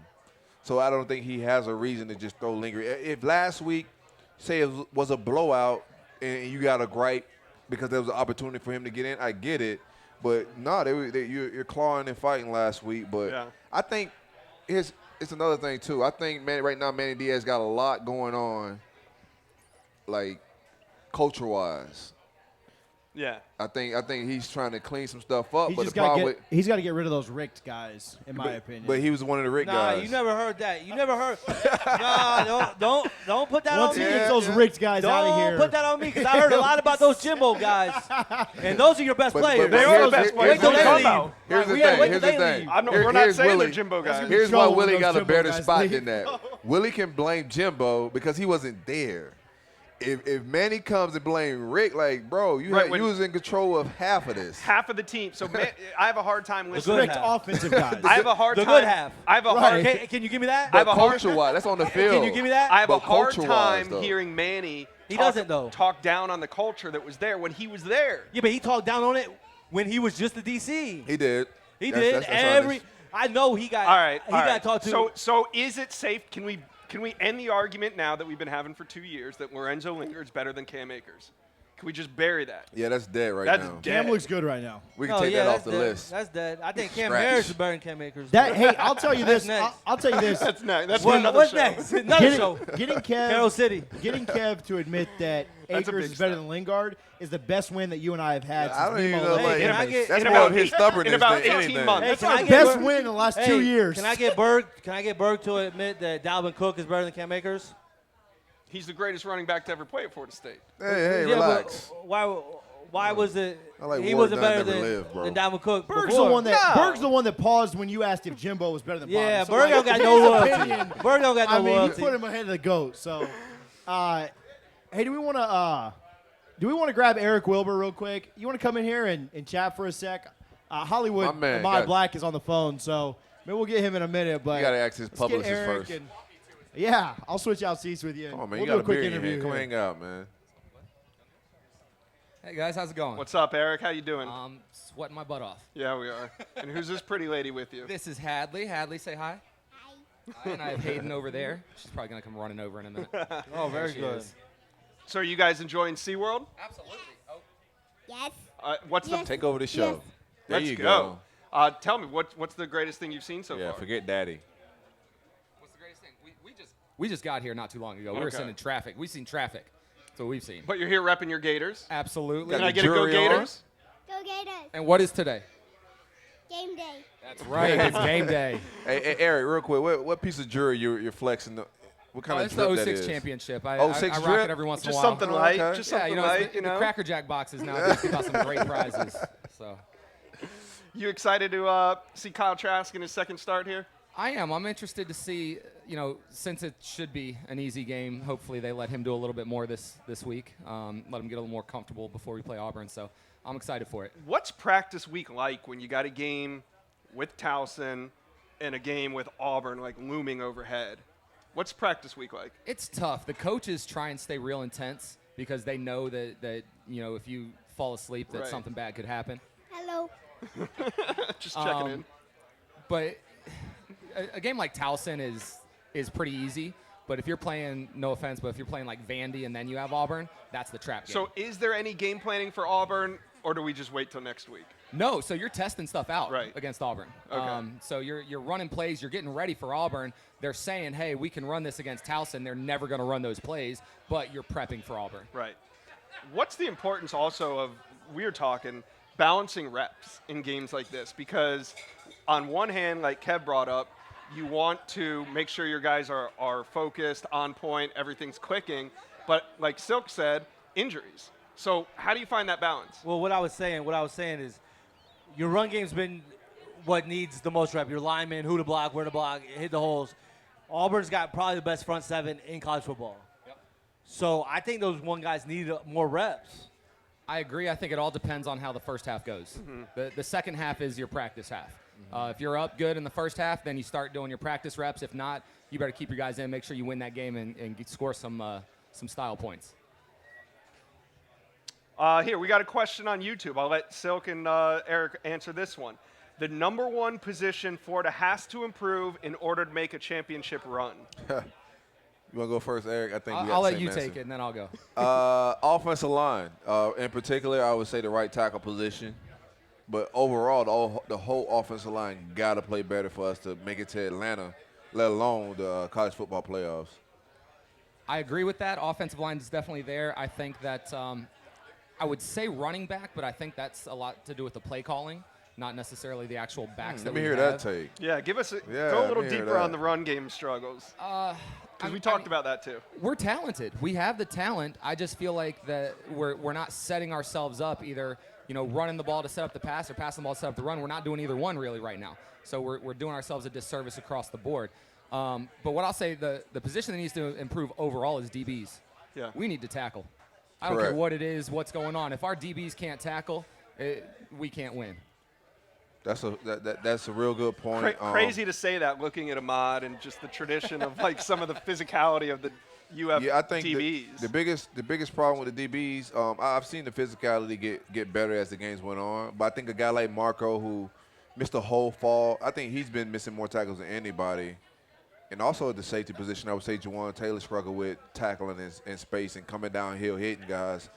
So I don't think he has a reason to just throw Lingard. If last week, say it was a blowout and you got a gripe because there was an opportunity for him to get in, I get it. But no, you're clawing and fighting last week. But Yeah. I think it's another thing too. I think right now Manny Diaz got a lot going on, like culture-wise. Yeah. I think he's trying to clean some stuff up. He's But just the problem he's got to get rid of those ricked guys, in my opinion. but he was one of the Rick Nah, guys. you never heard that. You never heard. Nah, don't put that Once on he me. gets those ricked guys out of Don't here, put that on me because I heard a lot about those Jimbo guys, and those are your best players. They are the here's- best players. Wait till here's they the leave. thing. Here's the Wait till thing. Here's they the thing. leave. We're not Here's saying Willie. the Jimbo guys. be Here's why trouble when Willie those got a Jimbo better guys spot leave. than that. Willie can blame Jimbo because he wasn't there. If Manny comes and blame Rick, like, bro, you was in control of half of this. Half of the team. So I have a hard time listening. good ricked half. offensive guys. I have a hard The time. good half. I have a Right. hard. Can you give me that? I have But a hard- culture-wise, that's on the field. Can you give me that? I have a But hard culture-wise, time though. hearing Manny. He doesn't, though. Talk down on the culture that was there when he was there. Yeah, but he talked down on it when he was just the DC. He did. He That's did honest. I know he got. All right. He all got right. talked to. So is it safe? Can we end the argument now that we've been having for 2 years that Lorenzo Lingard's better than Cam Akers? Can we just bury that? Yeah, that's dead right That's now. dead. Cam looks good right now. We can Oh, take yeah, that off that's the dead. list. That's dead. I think Cam Scratch. Harris is better than Cam Akers. Hey, I'll tell you this. That's next. I'll tell you this. That's next. That's for What- another what's show. next? Another show. Getting Carroll Kev, City. getting Kev to admit that That's a Akers big is better step. than Lingard is the best win that you and I have had I since don't even Nemo know. left Like, Hey, can I get- that's in more about of his stubbornness in about than 18 anything. months. Hey, That's can our I get best Berg- win in the last Hey, 2 years. Can I get Berg to admit that Dalvin Cook is better than Cam Akers? He's the greatest running back to ever play at Florida State. Hey, Yeah, relax. but why was it? I like he Ward wasn't Dunn better never than, lived, bro. than Dalvin Cook. Berg's before. the one that No. Berg's the one that paused when you asked if Jimbo was better than Bonnie. Yeah, So, Berg don't like, got no his loyalty. opinion- Berg don't got no I mean, loyalty. you put him ahead of the GOAT. So, hey, do we want to grab Eric Wilbur real quick? You want to come in here and chat for a sec? Hollywood My man, Ahmad got- Black is on the phone, so maybe we'll get him in a minute. But You got to ask his let's get publicist Eric first. and- yeah, I'll switch out seats with you. and Come on, man. we'll You do got a quick beer in your interview hand. Come here. hang out, man. Hey guys, how's it going? What's up, Eric? How you doing? Sweating my butt off. Yeah, we are. And who's this pretty lady with you? This is Hadley. Hadley, say hi. Hi. And I have Hayden over there. She's probably gonna come running over in a minute. Oh, very There she good. is. So are you guys enjoying SeaWorld? Absolutely. Oh, Yes. What's the? Yes. Take over the show. Yes. There Let's you go. Tell me what's the greatest thing you've seen so Yeah, far? forget daddy. what's the greatest thing? We just got here not too long ago. We were Okay. sitting in traffic. We've seen traffic. That's what we've seen. But you're here repping your Gators. Absolutely. Can Got I the get a go jury on? Gators? Go Gators. And what is today? Game day. That's right. It's game day. Hey, Eric, real quick, what piece of jewelry you're flexing? What kind Oh, of it's the drip that 06 is? championship. I 06 I rock drip? it every once in a Just while. something Oh, light. okay. Just Yeah, something you know, light. the, You know. the Cracker Jack boxes now give out some great prizes. So You excited to see Kyle Trask in his second start here? I am. I'm interested to see, since it should be an easy game, hopefully they let him do a little bit more this week. Let him get a little more comfortable before we play Auburn. So I'm excited for it. What's practice week like when you got a game with Towson and a game with Auburn like looming overhead? What's practice week like? It's tough. The coaches try and stay real intense because they know that if you fall asleep that Right. something bad could happen. Hello. Just checking in. But a game like Towson is pretty easy. But if you're playing, no offense, but if you're playing like Vandy and then you have Auburn, that's the trap game. So is there any game planning for Auburn, or do we just wait till next week? No, so you're testing stuff out Right. against Auburn. Okay. So you're running plays, you're getting ready for Auburn. They're saying, hey, we can run this against Towson. They're never going to run those plays, but you're prepping for Auburn. Right. What's the importance also of, we were talking, balancing reps in games like this? Because on one hand, like Kev brought up, you want to make sure your guys are focused, on point, everything's clicking. But like Silk said, injuries. So how do you find that balance? Well, what I was saying is, your run game's been what needs the most rep. Your linemen, who to block, where to block, hit the holes. Auburn's got probably the best front seven in college football. Yep. So I think those one guys need more reps. I agree. I think it all depends on how the first half goes. The second half is your practice half. If you're up good in the first half, then you start doing your practice reps. If not, you better keep your guys in, make sure you win that game, and score some style points. Here, we got a question on YouTube. I'll let Silk and Eric answer this one. The number one position Florida has to improve in order to make a championship run. You want to go first, Eric? I think we got I'll the let same you answer. take it, and then I'll go. Offensive line. In particular, I would say the right tackle position. But overall, the whole offensive line got to play better for us to make it to Atlanta, let alone the college football playoffs. I agree with that. Offensive line is definitely there. I think that I would say running back, but I think that's a lot to do with the play calling, not necessarily the actual backs that Let me we hear have. that take. Yeah, go a let little me hear deeper that. on the run game struggles. Because we talked about that too. We're talented. We have the talent. I just feel like that we're not setting ourselves up either, running the ball to set up the pass or passing the ball to set up the run. We're not doing either one really right now. So we're doing ourselves a disservice across the board. But what I'll say, the position that needs to improve overall is DBs. Yeah. We need to tackle. I don't care what it is, what's going on. If our DBs can't tackle, we can't win. That's a real good point. Crazy to say that, looking at Ahmad and just the tradition of like some of the physicality of the UF Yeah, I think DBs. the biggest problem with the DBs, I've seen the physicality get better as the games went on. But I think a guy like Marco, who missed a whole fall, I think he's been missing more tackles than anybody. And also at the safety position, I would say Juwan Taylor struggled with tackling in space and coming downhill, hitting guys.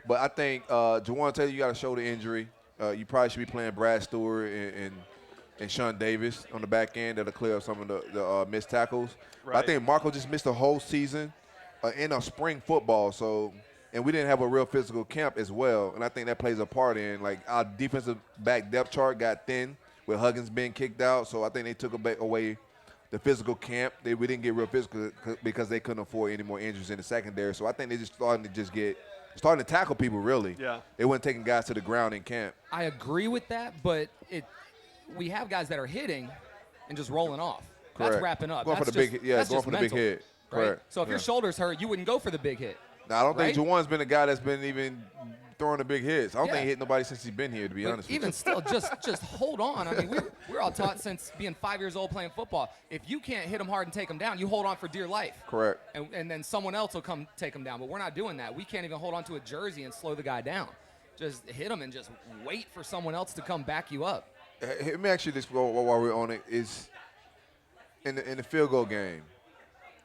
But I think Juwan Taylor, you got a shoulder injury. You probably should be playing Brad Stewart and Sean Davis on the back end that'll clear up some of the missed tackles. Right. But I think Marco just missed a whole season in a spring football. And we didn't have a real physical camp as well. And I think that plays a part in, like, our defensive back depth chart got thin with Huggins being kicked out. So I think they took away the physical camp. We didn't get real physical because they couldn't afford any more injuries in the secondary. So I think they just starting to tackle people, really. Yeah. They weren't taking guys to the ground in camp. I agree with that, but we have guys that are hitting and just rolling off. That's Correct. wrapping up. Going That's for the just, big hit. Yeah, that's going just for the big mental, hit. Right? Correct. So if your shoulder's hurt, you wouldn't go for the big hit. Now, I don't think right? Juwan's been a guy that's been even throwing the big hits. I don't Yeah. think he hit nobody since he's been here, to be But honest even with still, just hold on. I mean, we're all taught since being 5 years old playing football. If you can't hit them hard and take them down, you hold on for dear life. you. Correct. And then someone else will come take them down. But we're not doing that. We can't even hold on to a jersey and slow the guy down. Just hit him and just wait for someone else to come back you up. Let me ask you this while we're on it. Is in the field goal game,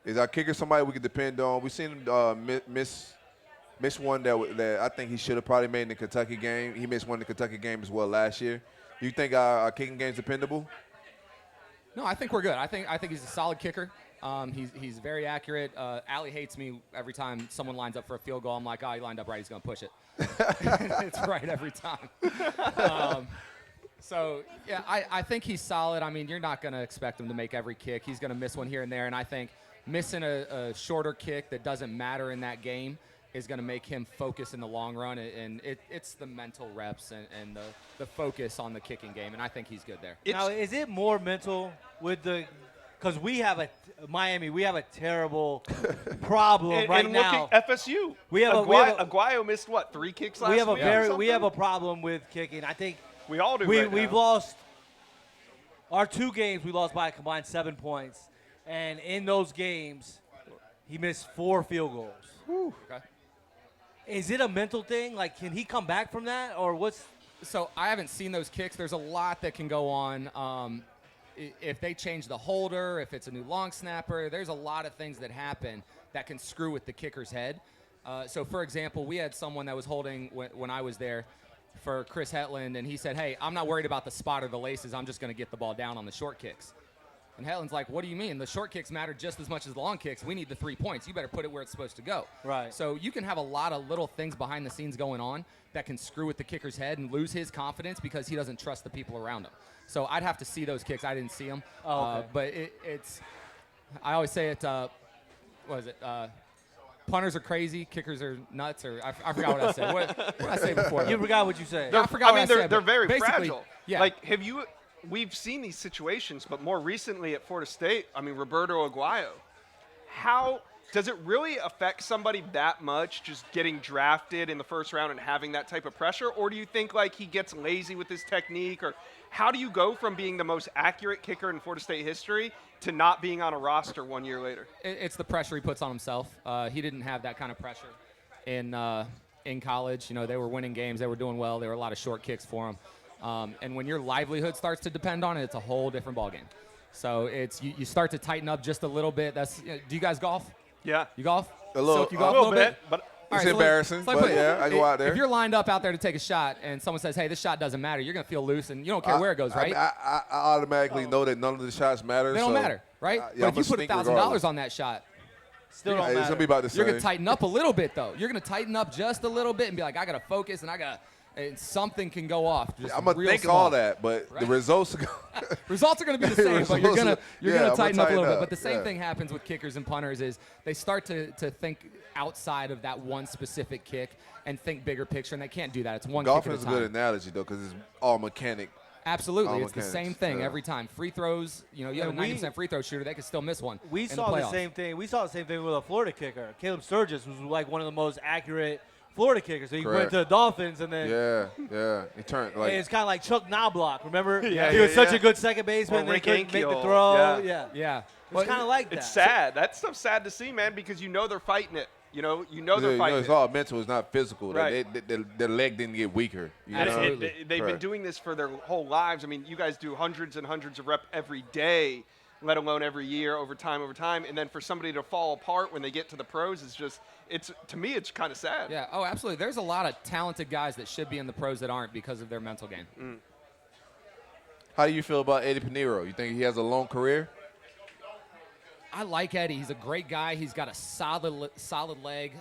is our kicker somebody we can depend on? We've seen him miss one that I think he should have probably made in the Kentucky game. He missed one in the Kentucky game as well last year. Do you think our kicking game's dependable? No, I think we're good. I think he's a solid kicker. He's very accurate. Allie hates me every time someone lines up for a field goal. I'm like, he lined up right. He's going to push it. It's right every time. So, yeah, I think he's solid. I mean, you're not going to expect him to make every kick. He's going to miss one here and there. And I think missing a shorter kick that doesn't matter in that game is going to make him focus in the long run. And it's the mental reps and the focus on the kicking game. And I think he's good there. Now, is it more mental with the – because we have Miami, we have a terrible problem right and now. look at FSU. We have Aguayo missed, 3 kicks last week? We have a problem with kicking. I think we all do we've lost – our 2 games we lost by a combined 7 points. And in those games, he missed 4 field goals. Whew. Okay. Is it a mental thing? Like, can he come back from that, or what's? So I haven't seen those kicks. There's a lot that can go on. If they change the holder, if it's a new long snapper, there's a lot of things that happen that can screw with the kicker's head. So, for example, we had someone that was holding when I was there for Chris Hetland, and he said, hey, I'm not worried about the spot or the laces. I'm just going to get the ball down on the short kicks. And Hetland's like, what do you mean? The short kicks matter just as much as the long kicks. We need the 3 points. You better put it where it's supposed to go. Right. So you can have a lot of little things behind the scenes going on that can screw with the kicker's head and lose his confidence because he doesn't trust the people around him. So I'd have to see those kicks. I didn't see them. Oh, okay. But it's – I always say it what is it? Punters are crazy, kickers are nuts, or I forgot what I said. What did I say before? You forgot what you said. I forgot what I said, they're but very basically, fragile. Yeah. Like, we've seen these situations, but more recently at Florida State, Roberto Aguayo. How does it really affect somebody that much just getting drafted in the first round and having that type of pressure? Or do you think like he gets lazy with his technique? Or how do you go from being the most accurate kicker in Florida State history to not being on a roster 1 year later? It's the pressure he puts on himself. He didn't have that kind of pressure in college. You know, they were winning games. They were doing well. There were a lot of short kicks for him. And when your livelihood starts to depend on it, it's a whole different ballgame. So you start to tighten up just a little bit. Do you guys golf? Yeah. You golf? A little, Silk, you golf a little bit, but All It's right, so embarrassing, like but put- yeah, I go out there. If you're lined up out there to take a shot and someone says, hey, this shot doesn't matter, you're going to feel loose and you don't care where it goes, right? I automatically know that none of the shots matter. They don't so matter, right? yeah, But if you put $1,000 on that shot, Still don't Hey, it's matter. gonna be about the you're same. going to tighten up a little bit, though. You're going to tighten up just a little bit and be like, I got to focus and something can go off. Just I'm gonna real think small. all that, but the Right. results. Results are going to be the same, but you're gonna I'm tighten up a little bit. up, But the same yeah. thing happens with kickers and punters is they start to think outside of that one specific kick and think bigger picture, and they can't do that. It's one Golf kick at is a a time. good analogy though, because it's all mechanic. Absolutely, all it's the mechanics, same thing yeah. every time. Free throws, you have a And we- 90% free throw shooter, they could still miss one. We in saw the the playoffs. same thing. We saw the same thing with a Florida kicker. Caleb Sturgis was like one of the most accurate Florida kickers. So he went Correct. to the Dolphins, and then Yeah. He turned like it's kind of like Chuck Knobloch. Remember? Yeah, he was yeah, such yeah. a good second baseman. Or and he Rick couldn't make the Ankiel. throw. Yeah. Yeah. It's kind of like that. It's sad. That stuff's sad to see, man, because they're fighting it. You know they're fighting it's it. all mental. It's not physical. Right. Their leg didn't get weaker. You know? Absolutely. They've been Correct. doing this for their whole lives. I mean, you guys do hundreds and hundreds of reps every day, let alone every year, over time. And then for somebody to fall apart when they get to the pros to me, it's kind of sad. Yeah, oh, absolutely. There's a lot of talented guys that should be in the pros that aren't because of their mental game. How do you feel about Eddie Pinheiro? You think he has a long career? I like Eddie. He's a great guy. He's got a solid leg.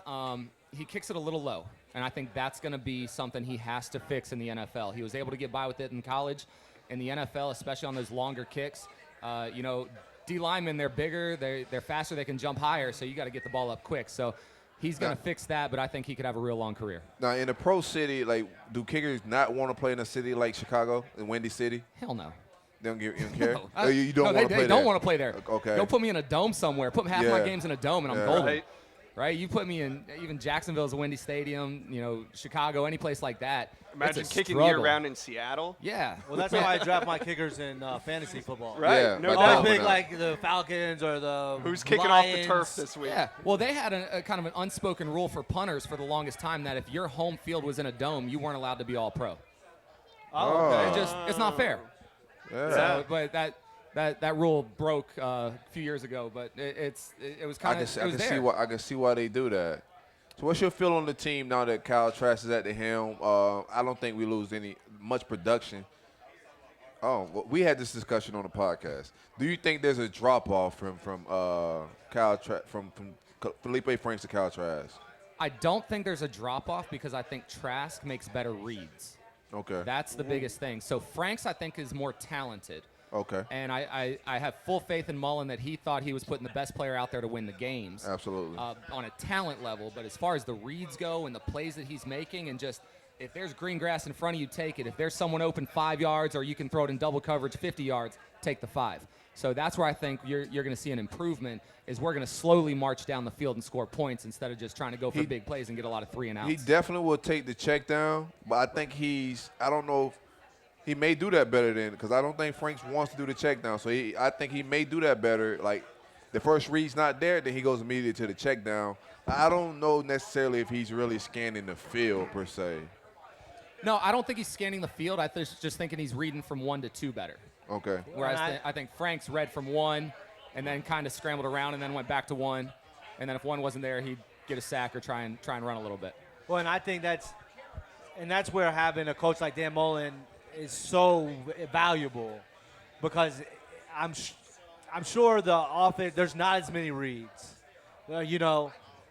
He kicks it a little low, and I think that's going to be something he has to fix in the NFL. He was able to get by with it in college. In the NFL, especially on those longer kicks, D linemen, they're bigger, they're faster, they can jump higher, so you got to get the ball up quick. So he's going to fix that, but I think he could have a real long career. Now, in a pro city, like, do kickers not want to play in a city like Chicago, in Windy City? Hell no. You don't care? No. Oh, you don't No, want to play they don't there? want to play there. Okay. Go put me in a dome somewhere. Put half my Yeah. games in a dome, and I'm Yeah. golden. Right? You put me in even Jacksonville's a windy stadium, Chicago, any place like that. Imagine it's a kicking struggle. year-round in Seattle. Yeah. Well, that's how I draft my kickers in fantasy football. Right. Yeah, No but I doubt. always pick no. like the Falcons or the Who's kicking off the Lions. turf this week? Yeah. Well, they had a kind of an unspoken rule for punters for the longest time that if your home field was in a dome, you weren't allowed to be all pro. Oh, okay. It's not fair. Yeah. So, but that rule broke a few years ago, but it was I kind can, of I can see why they do that. So what's your feel on the team now that Kyle Trask is at the helm? I don't think we lose much production. Oh, well, we had this discussion on the podcast. Do you think there's a drop off from Kyle from Felipe Franks to Kyle Trask? I don't think there's a drop off because I think Trask makes better reads. Okay. That's the biggest thing. So Franks, I think, is more talented. Okay. And I have full faith in Mullen that he thought he was putting the best player out there to win the games. Absolutely. On a talent level. But as far as the reads go and the plays that he's making and just if there's green grass in front of you, take it. If there's someone open 5 yards or you can throw it in double coverage 50 yards, take the 5. So that's where I think you're going to see an improvement is we're going to slowly march down the field and score points instead of just trying to go for big plays and get a lot of 3 and outs. He definitely will take the check down, but I think I don't know if he may do that better than, because I don't think Franks wants to do the check down. So I think he may do that better. Like the first read's not there, then he goes immediately to the check down. I don't know necessarily if he's really scanning the field per se. No, I don't think he's scanning the field. I just thinking he's reading from 1 to 2 better. Okay. Whereas I think Franks read from 1 and then kind of scrambled around and then went back to 1. And then if 1 wasn't there, he'd get a sack or try and run a little bit. Well, and I think that's where having a coach like Dan Mullen is so valuable because I'm sure the offense there's not as many reads,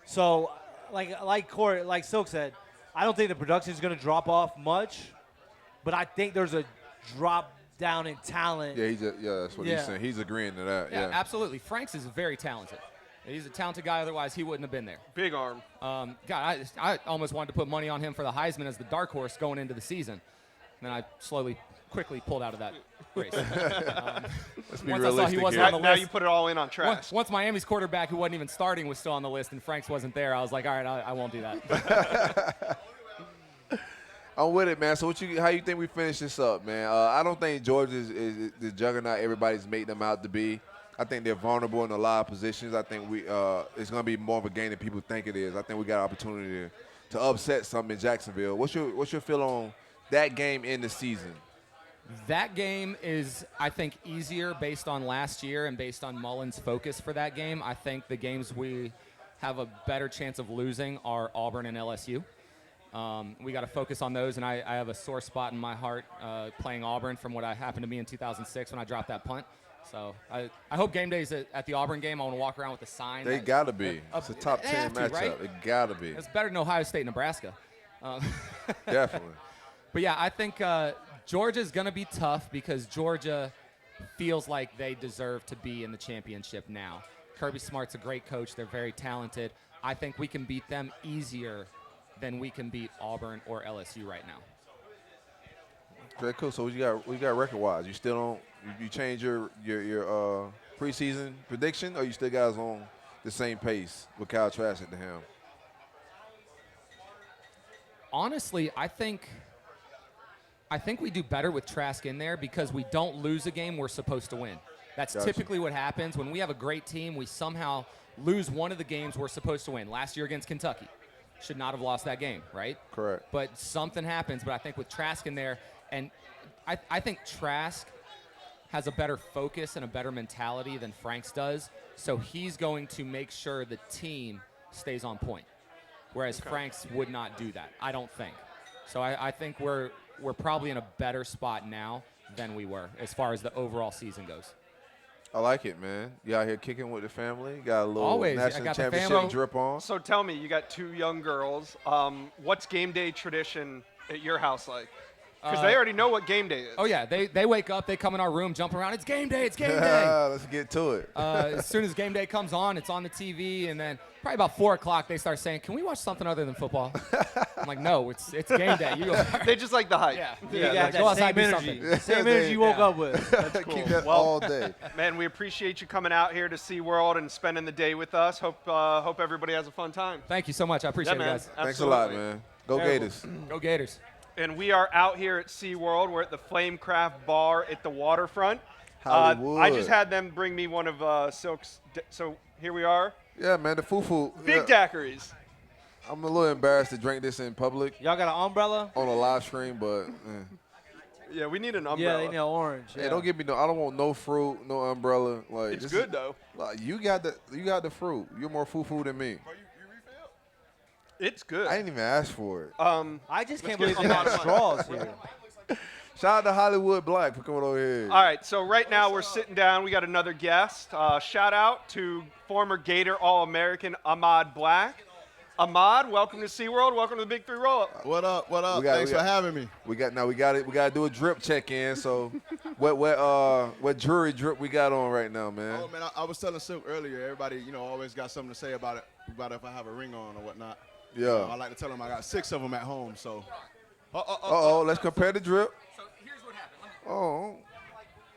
So like Silk said, I don't think the production is going to drop off much, but I think there's a drop down in talent. Yeah, that's what he's saying. He's agreeing to that. Yeah, Yeah. absolutely. Franks is very talented. He's a talented guy. Otherwise, he wouldn't have been there. Big arm. God, I almost wanted to put money on him for the Heisman as the dark horse going into the season. And then I quickly pulled out of that race. Let's be once I saw he realistic wasn't here. on the Now list. you put it all in on Trask. Once Miami's quarterback, who wasn't even starting, was still on the list and Franks wasn't there, I was like, all right, I won't do that. I'm with it, man. So how you think we finish this up, man? I don't think Georgia is the juggernaut everybody's made them out to be. I think they're vulnerable in a lot of positions. I think it's going to be more of a game than people think it is. I think we got an opportunity to upset something in Jacksonville. What's your feel on that game in the season? That game is, I think, easier based on last year and based on Mullen's focus for that game. I think the games we have a better chance of losing are Auburn and LSU. We got to focus on those, and I have a sore spot in my heart playing Auburn from what I happened to me in 2006 when I dropped that punt. So I hope game days at the Auburn game, I want to walk around with a sign. They got to be. It's a top they 10 have to, matchup. right? It got to be. It's better than Ohio State, Nebraska. Definitely. But, yeah, I think Georgia's going to be tough because Georgia feels like they deserve to be in the championship now. Kirby Smart's a great coach. They're very talented. I think we can beat them easier than we can beat Auburn or LSU right now. Okay, cool. So what you got record-wise? You still don't – you change your preseason prediction, or you still guys on the same pace with Kyle Trask at the helm? Honestly, I think we do better with Trask in there because we don't lose a game we're supposed to win. That's typically what happens. When we have a great team, we somehow lose one of the games we're supposed to win. Last year against Kentucky. Should not have lost that game, right? Correct. But something happens. But I think with Trask in there, and I think Trask has a better focus and a better mentality than Franks does. So he's going to make sure the team stays on point. Whereas Franks would not do that, I don't think. So I think we're probably in a better spot now than we were as far as the overall season goes. I like it, man. You out here kicking with the family. Got a little Always. I national got the championship family. drip on. So tell me, you got 2 young girls. What's game day tradition at your house like? Because they already know what game day is. Oh, yeah. They wake up. They come in our room, jump around. It's game day. It's game day. Let's get to it. As soon as game day comes on, it's on the TV. And then probably about 4 o'clock, they start saying, can we watch something other than football? I'm like, no, it's game day. You go. They just like the hype. Yeah. You Yeah, got like, go outside, that do same energy. something. The same energy you woke up with. That's cool. Keep that Well, all day. man, we appreciate you coming out here to SeaWorld and spending the day with us. Hope everybody has a fun time. Thank you so much. I appreciate Yeah, it, man. guys. Thanks a lot, Absolutely. man. Go Gators. Go Gators. And we are out here at SeaWorld. We're at the Flamecraft Bar at the waterfront. Hollywood. I just had them bring me one of Silk's. So here we are. Yeah, man, the foo-foo. Big yeah, daiquiris. I'm a little embarrassed to drink this in public Y'all got an umbrella? on a live stream, but Yeah, we need an Yeah, umbrella. they need orange. hey, Yeah. don't give me no. I don't want no fruit, no umbrella. Like It's this good is- though. Like, you got the fruit. You're more foo-foo than me. It's good. I didn't even ask for it. I just can't Let's believe get they got some straws here. Shout out to Hollywood Black for coming over here. All right, so right now we're sitting down. We got another guest. Shout out to former Gator All-American Ahmad Black. Ahmad, welcome to SeaWorld. Welcome to the Big 3 Rollup. What up? What up? We got- Thanks we for got- having me. We got to do a drip check in. So, what jury drip we got on right now, man? Oh man, I was telling Silk earlier. Everybody, always got something to say about it, about if I have a ring on or whatnot. Yeah. I like to tell them I got 6 of them at home. So. Let's compare the drip. So here's what happened. Oh,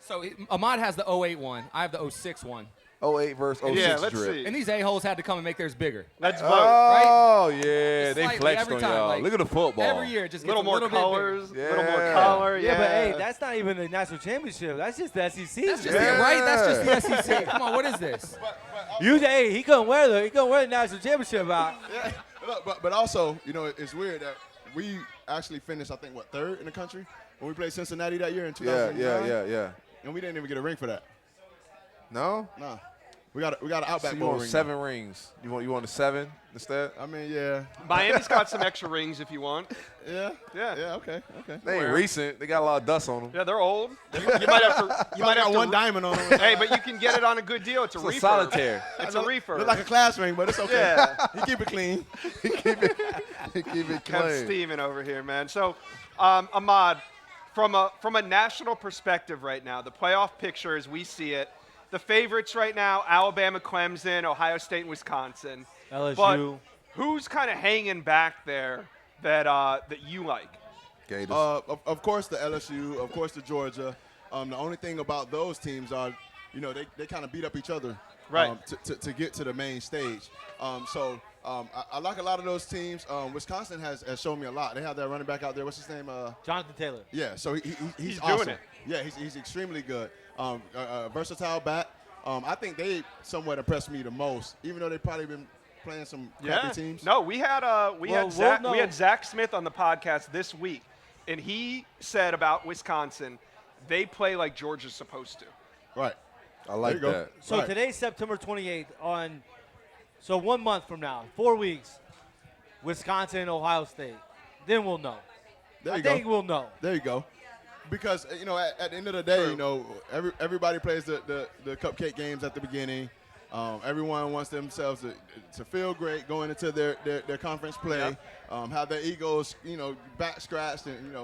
So Ahmad has the 08 one. I have the 06 one. 08 versus 06 Yeah, let's drip. see. And these a-holes had to come and make theirs bigger. Let's vote. Oh, yeah, they Slightly flexed every on time, y'all. like, Look at the football. Every year it just A gets little more bit bigger. colors, a little more Yeah. color. Yeah, but hey, that's not even the national championship. That's just the SEC. That's just Yeah. it, right? That's just the SEC. Come on, what is this? He couldn't wear the national championship out. Yeah. Look, but also, it's weird that we actually finished, I think, 3rd in the country when we played Cincinnati that year in 2009. Yeah. And we didn't even get a ring for that. No? Nah. We got an Outback So you Bowl want ring. 7 rings. You want a 7 instead? I mean, yeah. Miami's got some extra rings if you want. Yeah. Yeah. Yeah. Okay. They ain't recent. They got a lot of dust on them. Yeah, they're old. You might have to. You might have got to one diamond on them. Hey, but you can get it on a good deal. It's a It's a refurb. solitaire. It's a refurb. Look like a class ring, but it's okay. Yeah. He keep it clean. Keep it Kept clean. steaming over here, man. So, Ahmad, from a national perspective right now, the playoff picture as we see it, the favorites right now, Alabama, Clemson, Ohio State, and Wisconsin. LSU. But who's kind of hanging back there that you like? Gators. Of course the LSU, of course the Georgia. The only thing about those teams are, they kind of beat up each other, Right. to get to the main stage. I like a lot of those teams. Wisconsin has shown me a lot. They have that running back out there. What's his name? Jonathan Taylor. Yeah. So he's He's awesome. doing it. Yeah, he's extremely good. Versatile back. I think they somewhat impressed me the most, even though they've probably been playing some crappy teams. No, we had Well, Zach, we'll we know. had Zach Smith on the podcast this week, and he said about Wisconsin, they play like Georgia's supposed to. Right. I like there you go. that. So Right. today's September 28th. On So 1 month from now, 4 weeks, Wisconsin, Ohio State. Then we'll know. There you I go. think we'll know. There you go. Because at the end of the day, True. everybody plays the cupcake games at the beginning. Everyone wants themselves to feel great going into their conference play. Yep. Have their egos, back scratched and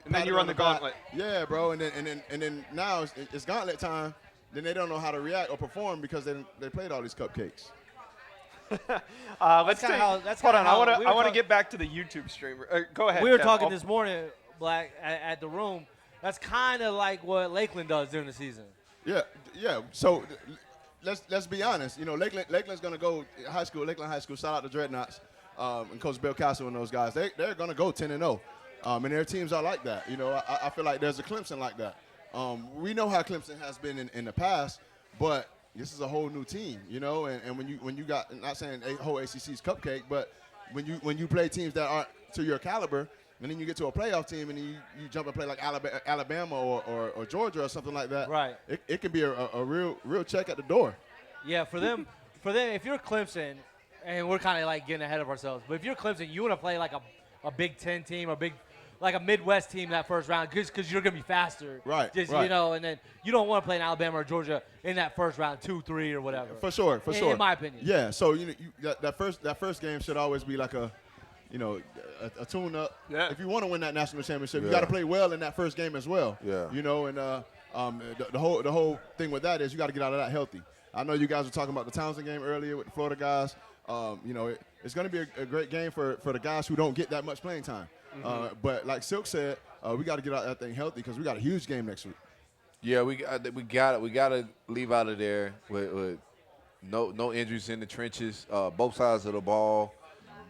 And then you run the gauntlet. Yeah, bro. And then now it's gauntlet time. Then they don't know how to react or perform because they played all these cupcakes. Let's kinda take, how- that's hold kinda on. how we were I want to talk- get back to the YouTube stream. Go ahead. We were Kev. talking I'll- this morning, Black, at the room. That's kind of like what Lakeland does during the season. Yeah. So let's be honest. Lakeland's gonna go Lakeland High School. Shout out to Dreadnoughts and Coach Bill Castle and those guys. They're gonna go 10-0, and their teams are like that. I feel like there's a Clemson like that. We know how Clemson has been in the past, but this is a whole new team. And when you got, not saying a whole ACC's cupcake, but when you play teams that aren't to your caliber. And then you get to a playoff team, and you jump and play like Alabama or Georgia or something like that. Right. It can be a real check at the door. Yeah, for them, if you're Clemson, and we're kind of like getting ahead of ourselves, but if you're Clemson, you want to play like a Big Ten team or like a Midwest team that first round because you're going to be faster. Right, Just, right. and then you don't want to play in Alabama or Georgia in that first round, 2-3 or whatever. For sure. In my opinion. Yeah. So that first game should always be like a tune-up. Yeah. If you want to win that national championship, you Yeah. got to play well in that first game as well. Yeah. And the whole thing with that is you got to get out of that healthy. I know you guys were talking about the Townsend game earlier with the Florida guys. It's going to be a great game for the guys who don't get that much playing time. But like Silk said, we got to get out that thing healthy because we got a huge game next week. Yeah, we got to leave out of there with no injuries in the trenches, both sides of the ball.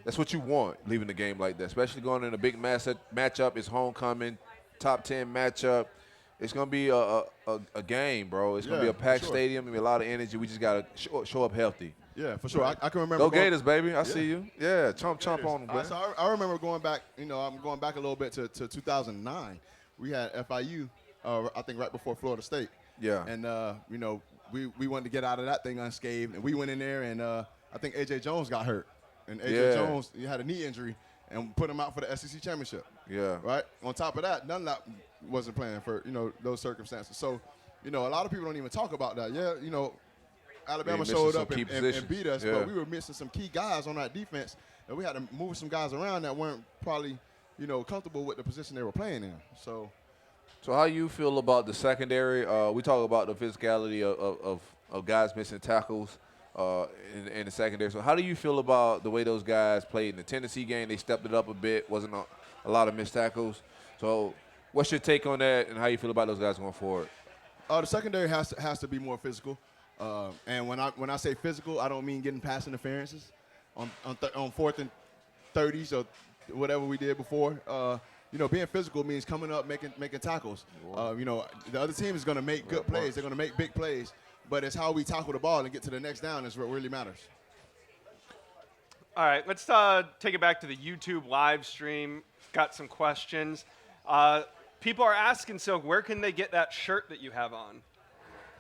That's what you want, leaving the game like that, especially going in a big matchup. It's homecoming, top 10 matchup. It's going to be a game, bro. It's going to be a packed sure. stadium. It's going to be a lot of energy. We just got to show up healthy. Yeah, for sure. I can remember. Go Gators, baby. I see you. Yeah, chomp on them, man. So I remember going back, I'm going back a little bit to 2009. We had FIU, I think right before Florida State. Yeah. And, we wanted to get out of that thing unscathed. And we went in there, and I think A.J. Jones got hurt. And A.J. Yeah. Jones, he had a knee injury and put him out for the SEC championship. Yeah. Right? On top of that, Dunlap wasn't playing for, those circumstances. So, a lot of people don't even talk about that. Yeah, Alabama missing showed some up key and positions. beat us, Yeah. but we were missing some key guys on that defense, and we had to move some guys around that weren't probably, comfortable with the position they were playing in. So how you feel about the secondary? We talk about the physicality of guys missing tackles in the secondary. So how do you feel about the way those guys played in the Tennessee game? They stepped it up a bit. Wasn't a lot of missed tackles. So what's your take on that, and how you feel about those guys going forward? the secondary has to be more physical. And when I say physical, I don't mean getting pass interferences on 4th and 30s or whatever we did before. Being physical means coming up, making tackles. The other team is going to make good plays. They're going to make big plays. But it's how we tackle the ball and get to the next down is what really matters. All right, let's take it back to the YouTube live stream. Got some questions. People are asking, Silk, where can they get that shirt that you have on?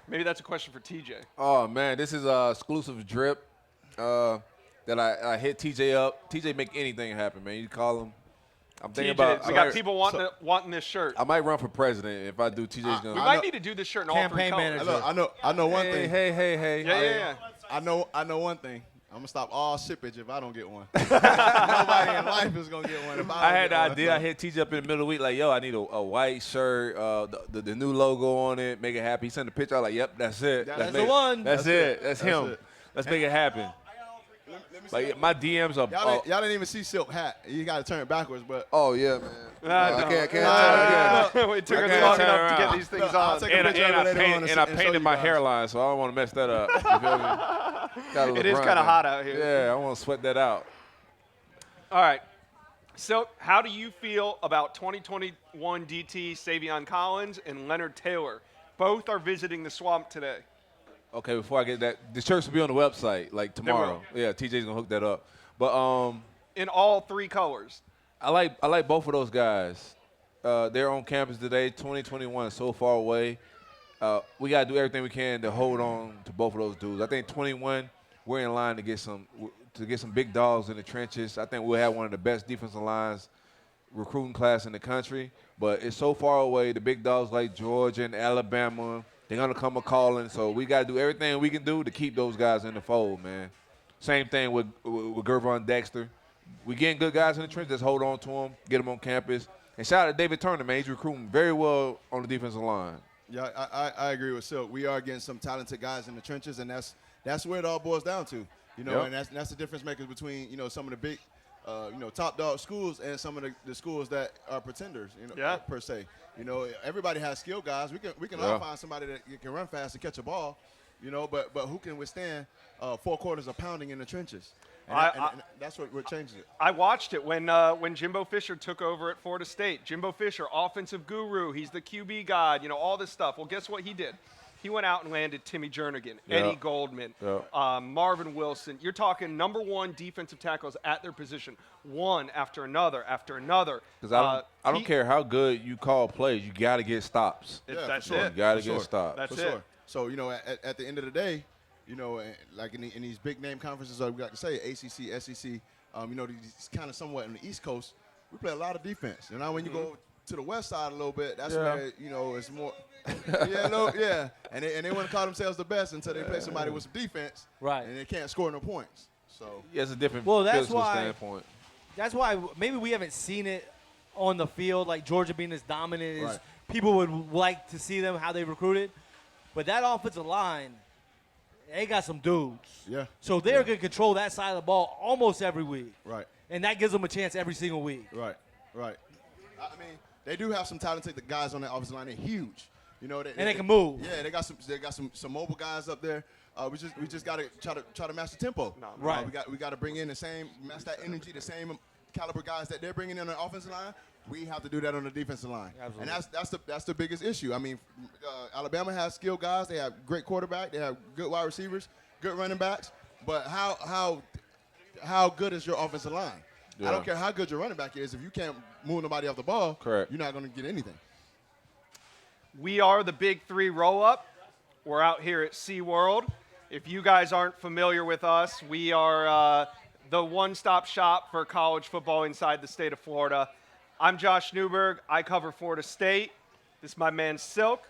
Maybe that's a question for TJ. Oh, man, this is a exclusive drip that I hit TJ up. TJ make anything happen, man. You call him. I'm thinking TJ, about. we got people wanting this shirt. I might run for president if I do. TJ's We gonna. might need to do this shirt in all three Campaign colors. manager. I know one thing. Hey. Yeah. I know one thing. I'm gonna stop all shippage if I don't get one. Nobody in life is gonna get one if I I don't had the get one. idea. I hit TJ up in the middle of the week, like, yo, I need a white shirt, the new logo on it, make it happy. He sent a picture. I was like, yep, that's it. That's Let's the make one. That's it. That's him. it. Let's make it happen. Let me see Like that. my DMs are. Y'all didn't even see Silk hat. You gotta turn it backwards, but Oh yeah, man. I can't We took I us can't long turn enough to get around. these things Look, I'll on. take a And picture of it later on and I show painted you my guys. hairline, so I don't want to mess that up. You feel me? Got a little It is brunt, kind of man. hot out here. Yeah, I want to sweat that out. All right. So, how do you feel about 2021 DT Savion Collins and Leonard Taylor? Both are visiting the Swamp today. Okay, before I get that, the shirts will be on the website like tomorrow. Yeah, TJ's gonna hook that up. But In all three colors. I like both of those guys. They're on campus today. 2021 is so far away. We gotta do everything we can to hold on to both of those dudes. I think 21 we're in line to get some big dogs in the trenches. I think we'll have one of the best defensive lines recruiting class in the country. But it's so far away. The big dogs like Georgia and Alabama, they're gonna come a calling. So we got to do everything we can do to keep those guys in the fold, man. Same thing with Gervon Dexter. We getting good guys in the trenches. Just hold on to them, get them on campus. And shout out to David Turner, man. He's recruiting very well on the defensive line. Yeah, I agree with Silk. We are getting some talented guys in the trenches, and that's where it all boils down to. Yep. And that's the difference makers between some of the big, top dog schools and some of the schools that are pretenders, per se. Everybody has skill guys. We can all find somebody that can run fast and catch a ball, but who can withstand 4 quarters of pounding in the trenches? And that's what changes it. I watched it when Jimbo Fisher took over at Florida State. Jimbo Fisher, offensive guru. He's the QB god, all this stuff. Well, guess what he did? He went out and landed Timmy Jernigan, Eddie Goldman, Marvin Wilson. You're talking number 1 defensive tackles at their position, one after another after another. Because I don't care how good you call plays, you got to get stops. That's You it. got to get stops. That's For it. sure. So, at the end of the day, like in these big name conferences, we got to say ACC, SEC, these kind of somewhat on the East Coast, we play a lot of defense. Now when you go to the West side a little bit, that's where it's more. And they want to call themselves the best until they play somebody with some defense, Right. And they can't score no points. So Yeah, it's a different that's physical why. standpoint. That's why maybe we haven't seen it on the field, like Georgia being as dominant as Right. people would like to see them, how they recruited. But that offensive line, they got some dudes. Yeah. So they're going to control that side of the ball almost every week. Right. And that gives them a chance every single week. Right. I mean, they do have some talented guys on that offensive line. They're huge. They can move. Yeah, they got some mobile guys up there. We just got to try to match the tempo. Right. We got to bring in match that energy, the same caliber guys that they're bringing in on the offensive line. We have to do that on the defensive line. Absolutely. And that's the biggest issue. I mean, Alabama has skilled guys. They have great quarterback. They have good wide receivers, good running backs. But how good is your offensive line? Yeah. I don't care how good your running back is. If you can't move nobody off the ball, Correct. you're not going to get anything. We are the Big 3 Rollup. We're out here at SeaWorld. If you guys aren't familiar with us, we are the one-stop shop for college football inside the state of Florida. I'm Josh Newberg. I cover Florida State. This is my man Silk.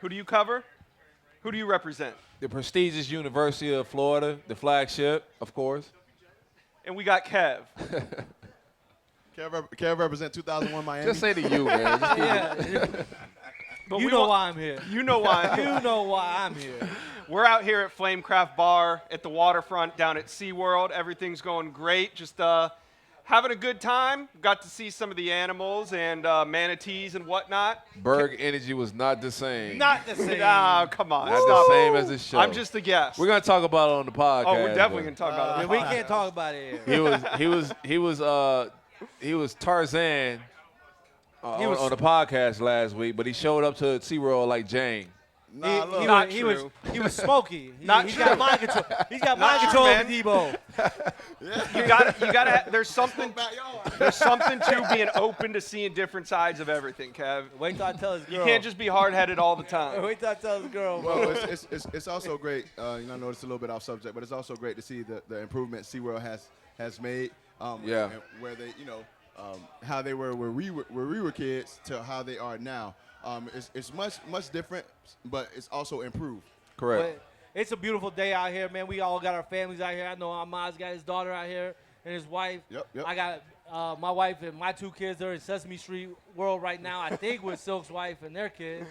Who do you cover? Who do you represent? The prestigious University of Florida, the flagship, of course. And we got Kev. Kev represent 2001 Miami. Just say to you, man. Just Yeah. But You we know want- why I'm here. You know why. You know why I'm here. We're out here at Flamecraft Bar at the waterfront down at SeaWorld. Everything's going great. Just having a good time. Got to see some of the animals and manatees and whatnot. Berg energy was not the same. Not the same. Oh, come on. Not Stop. the same as the show. I'm just a guest. We're gonna talk about it on the podcast. Oh, we're definitely but going to talk about Yeah, it. we can't talk about it here. He was Tarzan He was- on the podcast last week, but he showed up to SeaWorld like Jane. Nah, look. Not he true. was smoky. Not He's true. got mind control. He's got Not mind true, control man. over Debo. You got to. There's something to being open to seeing different sides of everything, Kev. Wait till I tell his girl. You can't just be hard-headed all the time. Wait till I tell his girl. Well, it's also great. I know it's a little bit off subject, but it's also great to see the improvement SeaWorld has made. Yeah. and where they, how they were where we were kids to how they are now. It's much different, but it's also improved. Correct. But it's a beautiful day out here, man. We all got our families out here. I know Ahmad's got his daughter out here and his wife. Yep. I got my wife and my 2 kids. They're in Sesame Street World right now, I think, with Silk's wife and their kids.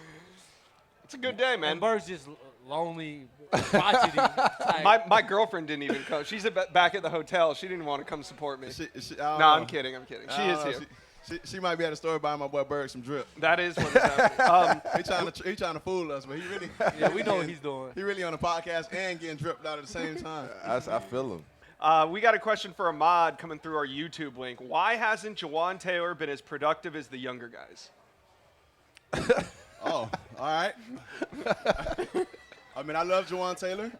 It's a good day, man. And Bert's just lonely, crotchety type. My girlfriend didn't even come. She's back at the hotel. She didn't want to come support me. No, I'm kidding. She is here. She might be at the store buying my boy Berg some drip. That is what is happening. He trying to fool us, but he really Yeah, we know what he's doing. he really on the podcast and getting dripped out at the same time. I feel him. We got a question for Ahmad coming through our YouTube link. Why hasn't Jawan Taylor been as productive as the younger guys? Oh, all right. I mean, I love Jawan Taylor.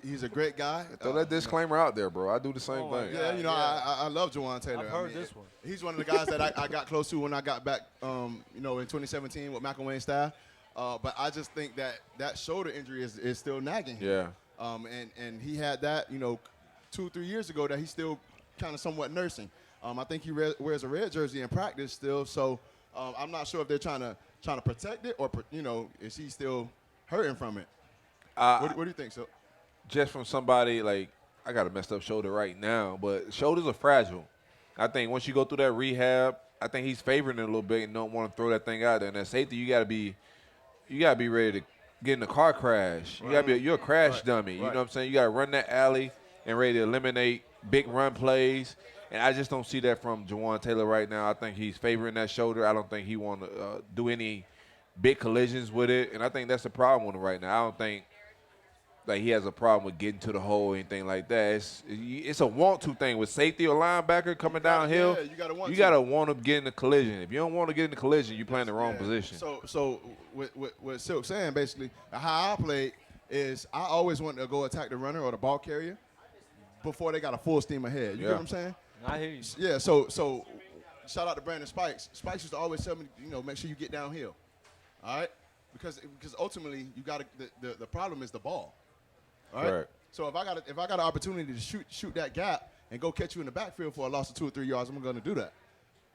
He's a great guy. Throw that disclaimer out there, bro. I do the same my thing. God. Yeah, I love Jawan Taylor. I've heard this one. He's one of the guys that I got close to when I got back, in 2017 with McElwain's staff. But I just think that shoulder injury is still nagging him. Yeah. And he had that, 2-3 years ago that he's still kind of somewhat nursing. I think he wears a red jersey in practice still, so I'm not sure if they're trying to protect it or is he still hurting from it? What do you think, so? Just from somebody like I got a messed up shoulder right now, but shoulders are fragile. I think once you go through that rehab, I think he's favoring it a little bit and don't want to throw that thing out there. And that safety, you gotta be ready to get in a car crash. You're a crash dummy. You know what I'm saying? You gotta run that alley and ready to eliminate big run plays. And I just don't see that from Jawan Taylor right now. I think he's favoring that shoulder. I don't think he want to do any big collisions with it. And I think that's the problem with him right now. I don't think like he has a problem with getting to the hole or anything like that. It's a want-to thing with safety or linebacker coming downhill. Yeah, you gotta want to get in the collision. If you don't want to get in the collision, you're playing the wrong position. So what Silk saying basically, how I played is I always wanted to go attack the runner or the ball carrier before they got a full steam ahead. You get what I'm saying? I hear you. Yeah. So shout out to Brandon Spikes. Spikes used to always tell me, make sure you get downhill. All right, because ultimately you got the problem is the ball. All right. So if I got an opportunity to shoot that gap and go catch you in the backfield for a loss of 2 or 3 yards, I'm going to do that.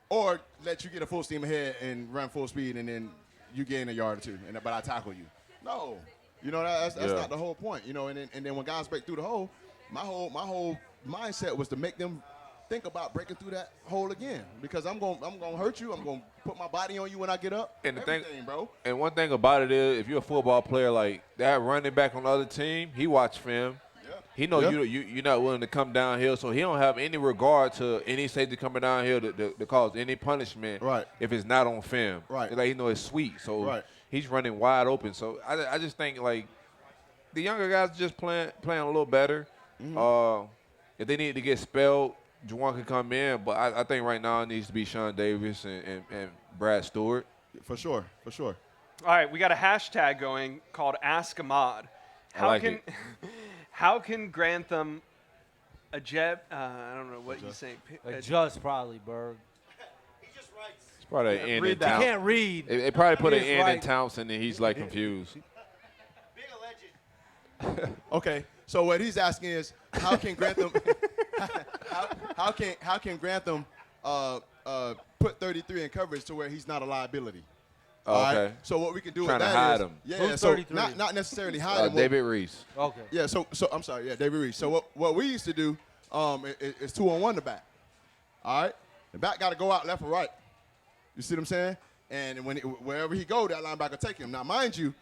Or let you get a full steam ahead and run full speed, and then you gain a yard or two, but I tackle you. No, that's not the whole point. And then when guys break through the hole, my whole mindset was to make them think about breaking through that hole again, because I'm going to hurt you. I'm going to put my body on you when I get up. And bro. And one thing about it is, if you're a football player like that, running back on the other team, he watch film. Yeah. He know you're not willing to come downhill, so he don't have any regard to any safety coming downhill to cause any punishment. Right. If it's not on film. Right. Like he know it's sweet, so he's running wide open. So I just think like the younger guys just playing a little better. Mm-hmm. If they need to get spelled, Juwan can come in, but I think right now it needs to be Sean Davis and Brad Stewart. For sure. All right, we got a hashtag going called Ask Ahmad. How can Grantham I don't know what you say. Adjust probably, Berg. He just writes. It's probably an end in He Townsend. can't read. They probably put an He is end in right. Townsend, and he's like confused. Being a legend. Okay, so what he's asking is, how can Grantham, how can Grantham put 33 in coverage to where he's not a liability? Oh, All right? okay. So what we can do Trying with to that hide is, him. yeah, Who's so 33? not necessarily hide him. David Reese. Okay. Yeah, so I'm sorry, yeah, David Reese. So what we used to do is 2-on-1 the back. All right, the back got to go out left or right. You see what I'm saying? And wherever he go, that linebacker take him. Now, mind you,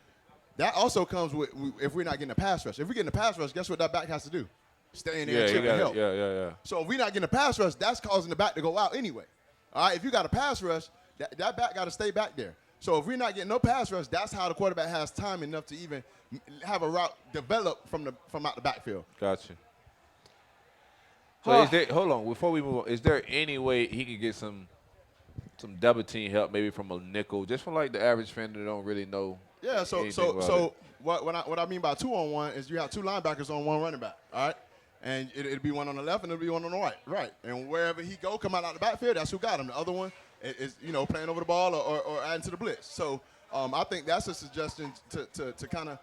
that also comes with if we're not getting a pass rush. If we're getting a pass rush, guess what that back has to do? Stay in there and chip and help. Yeah. So if we're not getting a pass rush, that's causing the back to go out anyway. All right, if you got a pass rush, that back got to stay back there. So if we're not getting no pass rush, that's how the quarterback has time enough to even have a route develop from out the backfield. Gotcha. So hold on, before we move on, is there any way he could get some double team help, maybe from a nickel, just from like the average fan that don't really know? Yeah. So what I mean by 2-on-1 is you have two linebackers on one running back. All right. And it'll be one on the left and it'll be one on the right. Right. And wherever he go, come out the backfield, that's who got him. The other one is playing over the ball or adding to the blitz. So I think that's a suggestion to kind of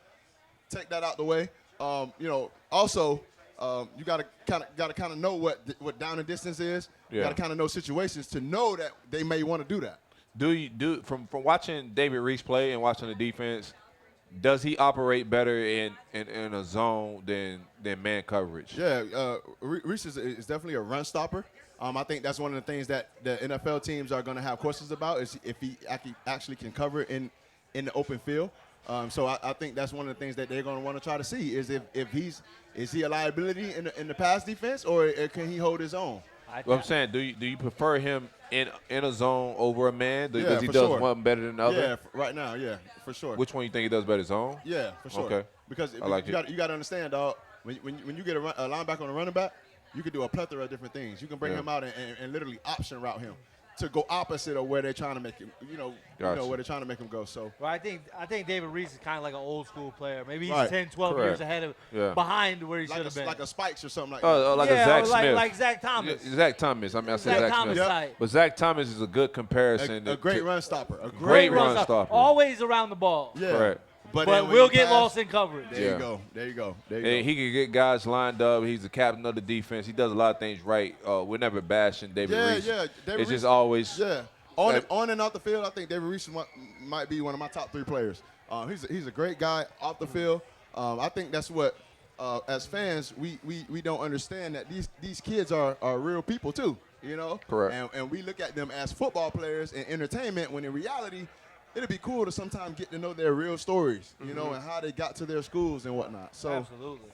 take that out the way. Also you got to kind of know what down and distance is. Yeah. You got to kind of know situations to know that they may want to do that. Do you from watching David Reese play and watching the defense? Does he operate better in a zone than man coverage? Yeah, Reese is definitely a run stopper. I think that's one of the things that the NFL teams are going to have questions about is if he actually can cover in the open field. So I think that's one of the things that they're going to want to try to see is if is he a liability in the pass defense or can he hold his own? Well, I'm saying, do you prefer him in a zone over a man? Yeah, Does he for does sure. one better than the other? Yeah, right now, yeah, for sure. Which one you think he does better, zone? Yeah, for sure. Okay. Because I like you got to understand, dog. When you get a linebacker on a running back, you can do a plethora of different things. You can bring him out and literally option route him to go opposite of where they're trying to make him. Gotcha. Where they're trying to make him go. So. Well, I think David Reese is kind of like an old school player. Maybe he's Right. 10, 12 Correct. years ahead of behind where he should have been. Like a Spikes or something like Oh, that. like yeah, a Zach or Smith. like Zach Thomas. Zach Thomas. I mean, I said Zach Zach Thomas Smith. type. But Zach Thomas is a good comparison. A great run stopper. Great run stopper. Always around the ball. Yeah. Correct. But But when we'll you get pass- lost in coverage. There Yeah. you go. There you go. There you And go. he can get guys lined up. He's the captain of the defense. He does a lot of things right. We're never bashing David Yeah, Reese. yeah. David It's Reese- just always Yeah. On and off the field, I think David Reese might be one of my top 3 players. He's a great guy off the field. I think that's what, as fans, we don't understand that these kids are real people too. You know. Correct. And we look at them as football players and entertainment, when in reality, it'd be cool to sometimes get to know their real stories. You know, and how they got to their schools and whatnot. So. Absolutely.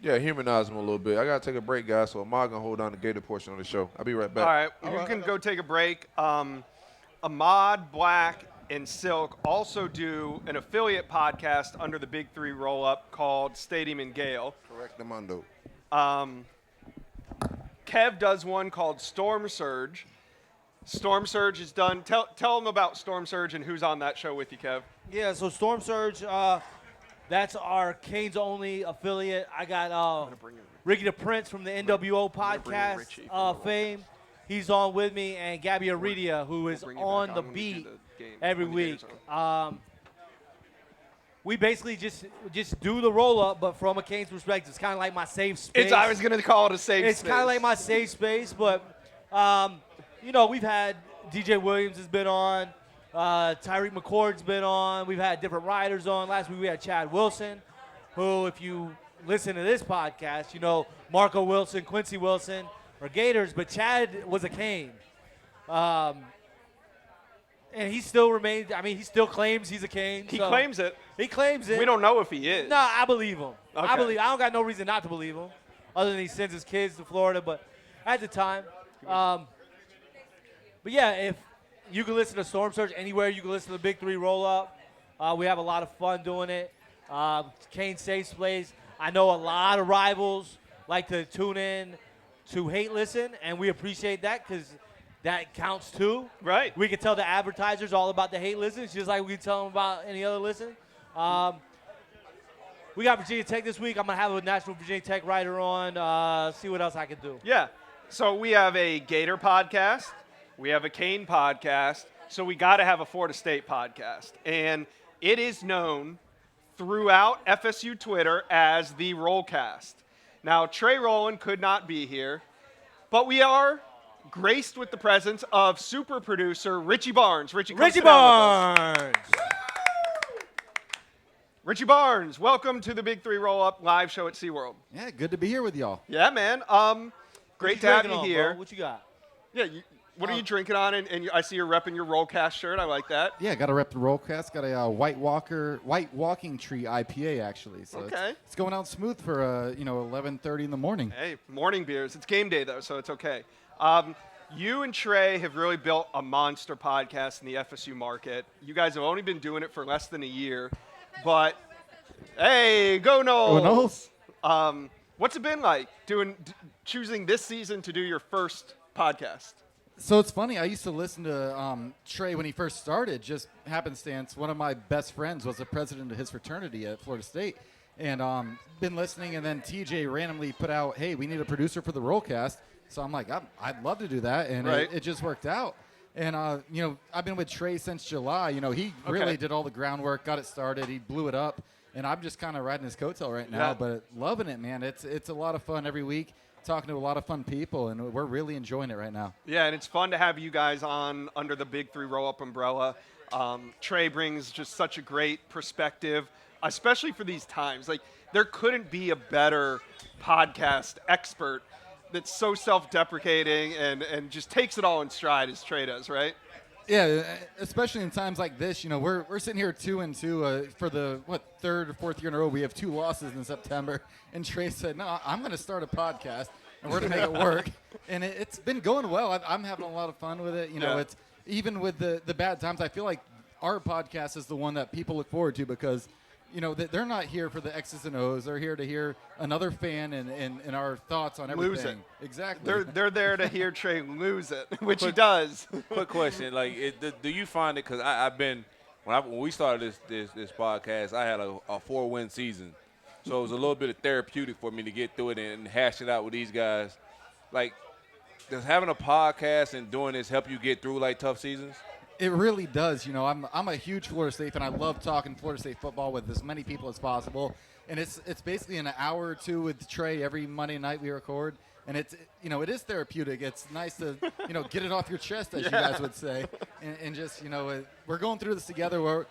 Yeah, humanize him a little bit. I got to take a break, guys, so Ahmad going to hold down the Gator portion of the show. I'll be right back. All right, you can go take a break. Ahmad, Black, and Silk also do an affiliate podcast under the Big 3 Rollup called Stadium and Gale. Correct, Amando. Kev does one called Storm Surge. Storm Surge is done. Tell them about Storm Surge and who's on that show with you, Kev. Yeah, so Storm Surge, that's our Canes only affiliate. I got Ricky the Prince from the NWO podcast fame. He's on with me, and Gabby Aridia, who is on the beat every week. We basically just do the roll-up, but from a Canes perspective, it's kind of like my safe space. I was going to call it a safe It's space. kind of like my safe space, but, you know, we've had DJ Williams has been on. Tyreek McCord's been on. We've had different riders on. Last week we had Chad Wilson, who, if you listen to this podcast, you know Marco Wilson, Quincy Wilson, or Gators, but Chad was a Cane. And he still remains, I mean, he still claims he's a Cane. He so claims it. He claims it. We don't know if he is. No, I believe him. Okay. I don't got no reason not to believe him, other than he sends his kids to Florida. But at the time, but yeah, if you can listen to Storm Surge anywhere, you can listen to the Big 3 Roll-Up. We have a lot of fun doing it. Kane Safe Plays. I know a lot of rivals like to tune in to hate listen, and we appreciate that because that counts too. Right. We can tell the advertisers all about the hate listens, just like we can tell them about any other listen. We got Virginia Tech this week. I'm going to have a National Virginia Tech writer on, see what else I can do. Yeah. So we have a Gator podcast. We have a Cane podcast. So we got to have a Florida State podcast. And it is known throughout FSU Twitter as the Rollcast. Now, Trey Rowland could not be here, but we are graced with the presence of super producer Richie Barnes. Richie Barnes! Richie Barnes, welcome to the Big 3 Roll-Up live show at SeaWorld. Yeah, good to be here with y'all. Yeah, man. Great to have you here. Bro? What you got? Yeah, what are you drinking on? And I see you're repping your Rollcast shirt. I like that. Yeah, got to rep the Rollcast. Got a White Walking Tree IPA actually. So Okay. it's going out smooth for 11:30 in the morning. Hey, morning beers. It's game day, though, so it's okay. You and Trey have really built a monster podcast in the FSU market. You guys have only been doing it for less than a year, but hey, go Noles! Go Noles! What's it been like choosing this season to do your first podcast? So it's funny. I used to listen to Trey when he first started. Just happenstance. One of my best friends was the president of his fraternity at Florida State, and been listening. And then TJ randomly put out, "Hey, we need a producer for the Rollcast." So I'm like, I'd love to do that, and Right. it just worked out. And I've been with Trey since July. He really did all the groundwork, got it started, he blew it up, and I'm just kind of riding his coattail right now. Yeah. But loving it, man. It's a lot of fun every week. Talking to a lot of fun people, and we're really enjoying it right now. Yeah, and it's fun to have you guys on under the Big 3 Roll-Up umbrella. Trey brings just such a great perspective, especially for these times. Like, there couldn't be a better podcast expert that's so self-deprecating and just takes it all in stride as Trey does, right? Yeah, especially in times like this. We're sitting here 2-2 for the third or fourth year in a row. We have 2 losses in September, and Trey said, "No, I'm going to start a podcast, and we're going to make it work." And it's been going well. I'm having a lot of fun with it. It's even with the bad times. I feel like our podcast is the one that people look forward to because they're not here for the X's and O's. They're here to hear another fan and our thoughts on everything. Lose it. Exactly. They're there to hear Trey lose it, which he does. Quick question: do you find it? Because I've been when we started this podcast, I had a 4-win season, so it was a little bit of therapeutic for me to get through it and hash it out with these guys. Like, does having a podcast and doing this help you get through tough seasons? It really does. You know, I'm a huge Florida State fan. I love talking Florida State football with as many people as possible. And it's basically an hour or two with Trey every Monday night we record. And it is therapeutic. It's nice to, get it off your chest, as you guys would say. And just, we're going through this together.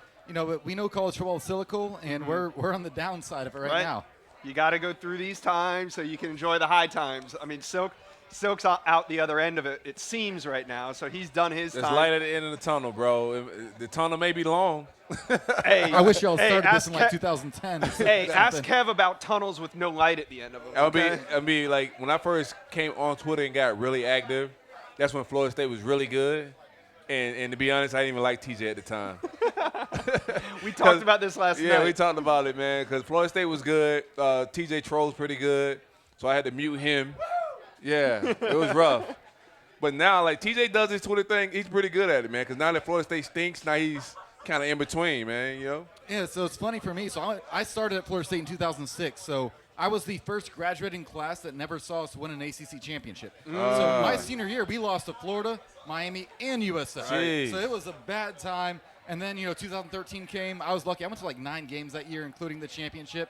We know college football is cyclical, and we're on the downside of it right now. You got to go through these times so you can enjoy the high times. I mean, Silk's out the other end of it, it seems, right now. So he's done his time. There's light at the end of the tunnel, bro. The tunnel may be long. Hey, I wish y'all started this in like 2010. Hey, ask Kev about tunnels with no light at the end of them. I'll be like, when I first came on Twitter and got really active, that's when Florida State was really good. And to be honest, I didn't even like TJ at the time. We talked about this last night. Yeah, we talked about it, man, because Florida State was good. TJ Troll's pretty good, so I had to mute him. Yeah, it was rough. But now, like, TJ does his Twitter thing. He's pretty good at it, man, because now that Florida State stinks, now he's kind of in between, man, Yeah, so it's funny for me. So I started at Florida State in 2006, so I was the first graduating class that never saw us win an ACC championship. So my senior year, we lost to Florida, Miami, and USF. Jeez. So it was a bad time. And then, 2013 came. I was lucky. I went to like 9 games that year, including the championship.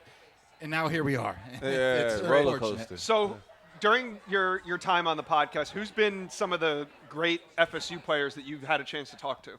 And now here we are. Yeah, it's roller unfortunate. coaster. So during your time on the podcast, who's been some of the great FSU players that you've had a chance to talk to?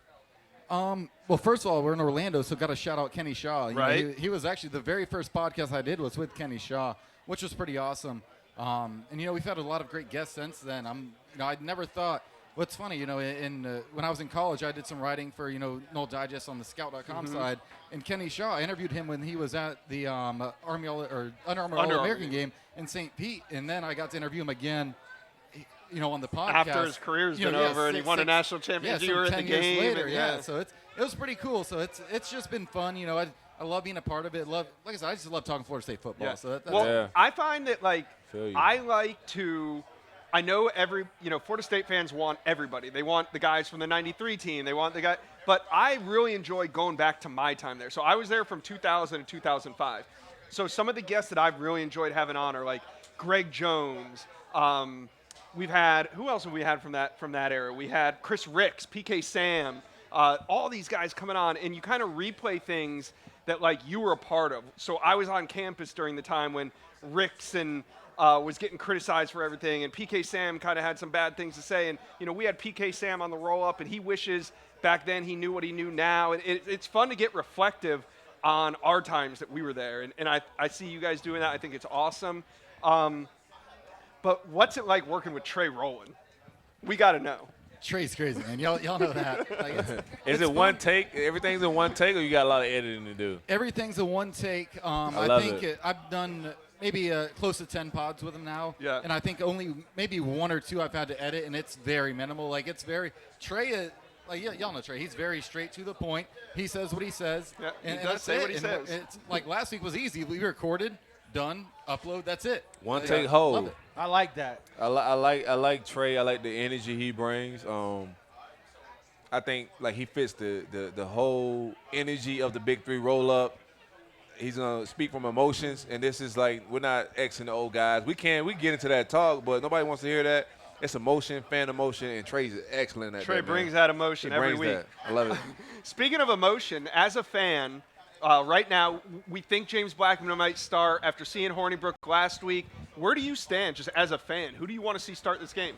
Well, first of all, we're in Orlando, so got to shout out Kenny Shaw. Right. He was actually the very first podcast I did was with Kenny Shaw, which was pretty awesome. And we've had a lot of great guests since then. I'd never thought. What's funny, when I was in college, I did some writing for Noles Digest on the Scout.com side, and Kenny Shaw, I interviewed him when he was at the Under Armour All-American game in St. Pete, and then I got to interview him again. On the podcast After his career's been over and he won a national championship, you were at the 10 years game. later, yeah. So it was pretty cool. So it's just been fun. I love being a part of it. Like I said, I just love talking Florida State football. Yeah. So Well, I find that Feel you. I know Florida State fans want everybody. They want the guys from the 93 team. They want the guy. But I really enjoy going back to my time there. So I was there from 2000 to 2005. So some of the guests that I've really enjoyed having on are like Greg Jones. We've had, who else have we had from that era? We had Chris Ricks, PK Sam, all these guys coming on, and you kind of replay things that like you were a part of. So I was on campus during the time when Ricks and was getting criticized for everything, and PK Sam kind of had some bad things to say. And we had PK Sam on the roll-up, and he wishes back then he knew what he knew now. And it's fun to get reflective on our times that we were there, and I see you guys doing that. I think it's awesome. But what's it like working with Trey Rowland? We got to know. Trey's crazy, man. Y'all know that. Like, Is it one take? Everything's in one take, or you got a lot of editing to do? Everything's a one take. love think it. I've done maybe close to 10 pods with him now. Yeah. And I think only maybe 1 or 2 I've had to edit, and it's very minimal. Like, it's very – Trey y'all know Trey. He's very straight to the point. He says what he says. Yeah, and he does that's say it. what he And says. It's like last week was easy. We recorded, done, upload, that's it. One Like, take love hold. it. I like that. I like Trey. I like the energy he brings. I think like he fits the whole energy of the Big Three roll up. He's gonna speak from emotions, and this is like we're not Xing the old guys. We get into that talk, but nobody wants to hear that. It's emotion, fan emotion, and Trey's excellent at that. Trey man. brings that emotion He every brings week. that. I love it. Speaking of emotion, as a fan, right now we think James Blackman might start after seeing Hornibrook last week. Where do you stand just as a fan? Who do you want to see start this game?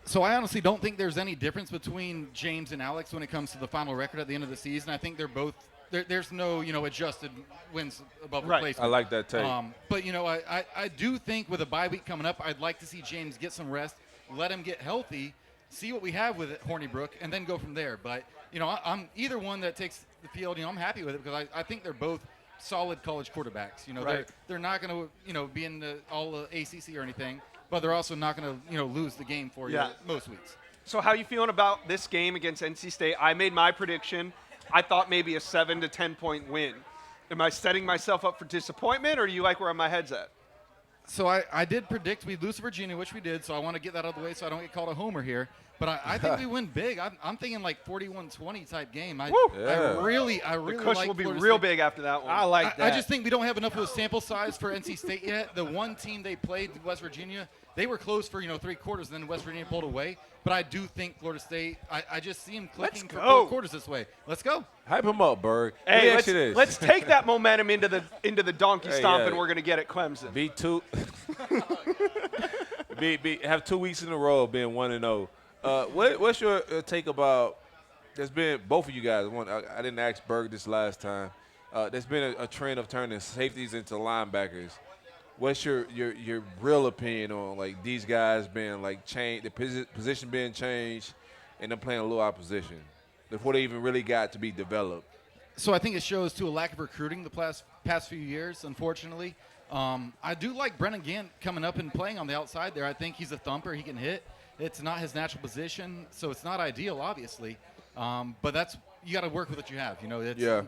So I honestly don't think there's any difference between James and Alex when it comes to the final record at the end of the season. I think they're both there's no adjusted wins above replacement. I like that take. But I do think with a bye week coming up, I'd like to see James get some rest, let him get healthy, see what we have with Hornibrook, and then go from there. But I'm either one that takes the field. I'm happy with it because I think they're both solid college quarterbacks. Right. They're not going to be in all the ACC or anything, but they're also not going to lose the game for you most weeks. So how you feeling about this game against NC State? I made my prediction. I thought maybe a 7 to 10 point win. Am I setting myself up for disappointment, or do you like where my head's at? So I did predict we'd lose to Virginia, which we did, so I want to get that out of the way so I don't get called a homer here. But I think we win big. I'm thinking like 41-20 type game. I Yeah. really The cushion like will be Florida real State. big after that one. I like that. I just think we don't have enough of a sample size for NC State yet. The one team they played, West Virginia, they were close for 3 quarters, and then West Virginia pulled away. But I do think Florida State. I just see them clicking for go. 4 quarters this way. Let's go. Hype him up, Berg. Hey, Let me ask you this. let's take that momentum into the donkey Hey, stomping yeah. we're going to get at Clemson. Be two. Have 2 weeks in a row of being 1-0. What's your take about? There's been both of you guys. I didn't ask Berg this last time. There's been a trend of turning safeties into linebackers. What's your real opinion on like these guys being like changed, the position being changed, and them playing a little opposition before they even really got to be developed? So I think it shows to a lack of recruiting the past few years, unfortunately. I do like Brennan Gant coming up and playing on the outside there. I think he's a thumper. He can hit. It's not his natural position, so it's not ideal, obviously. But you got to work with what you have.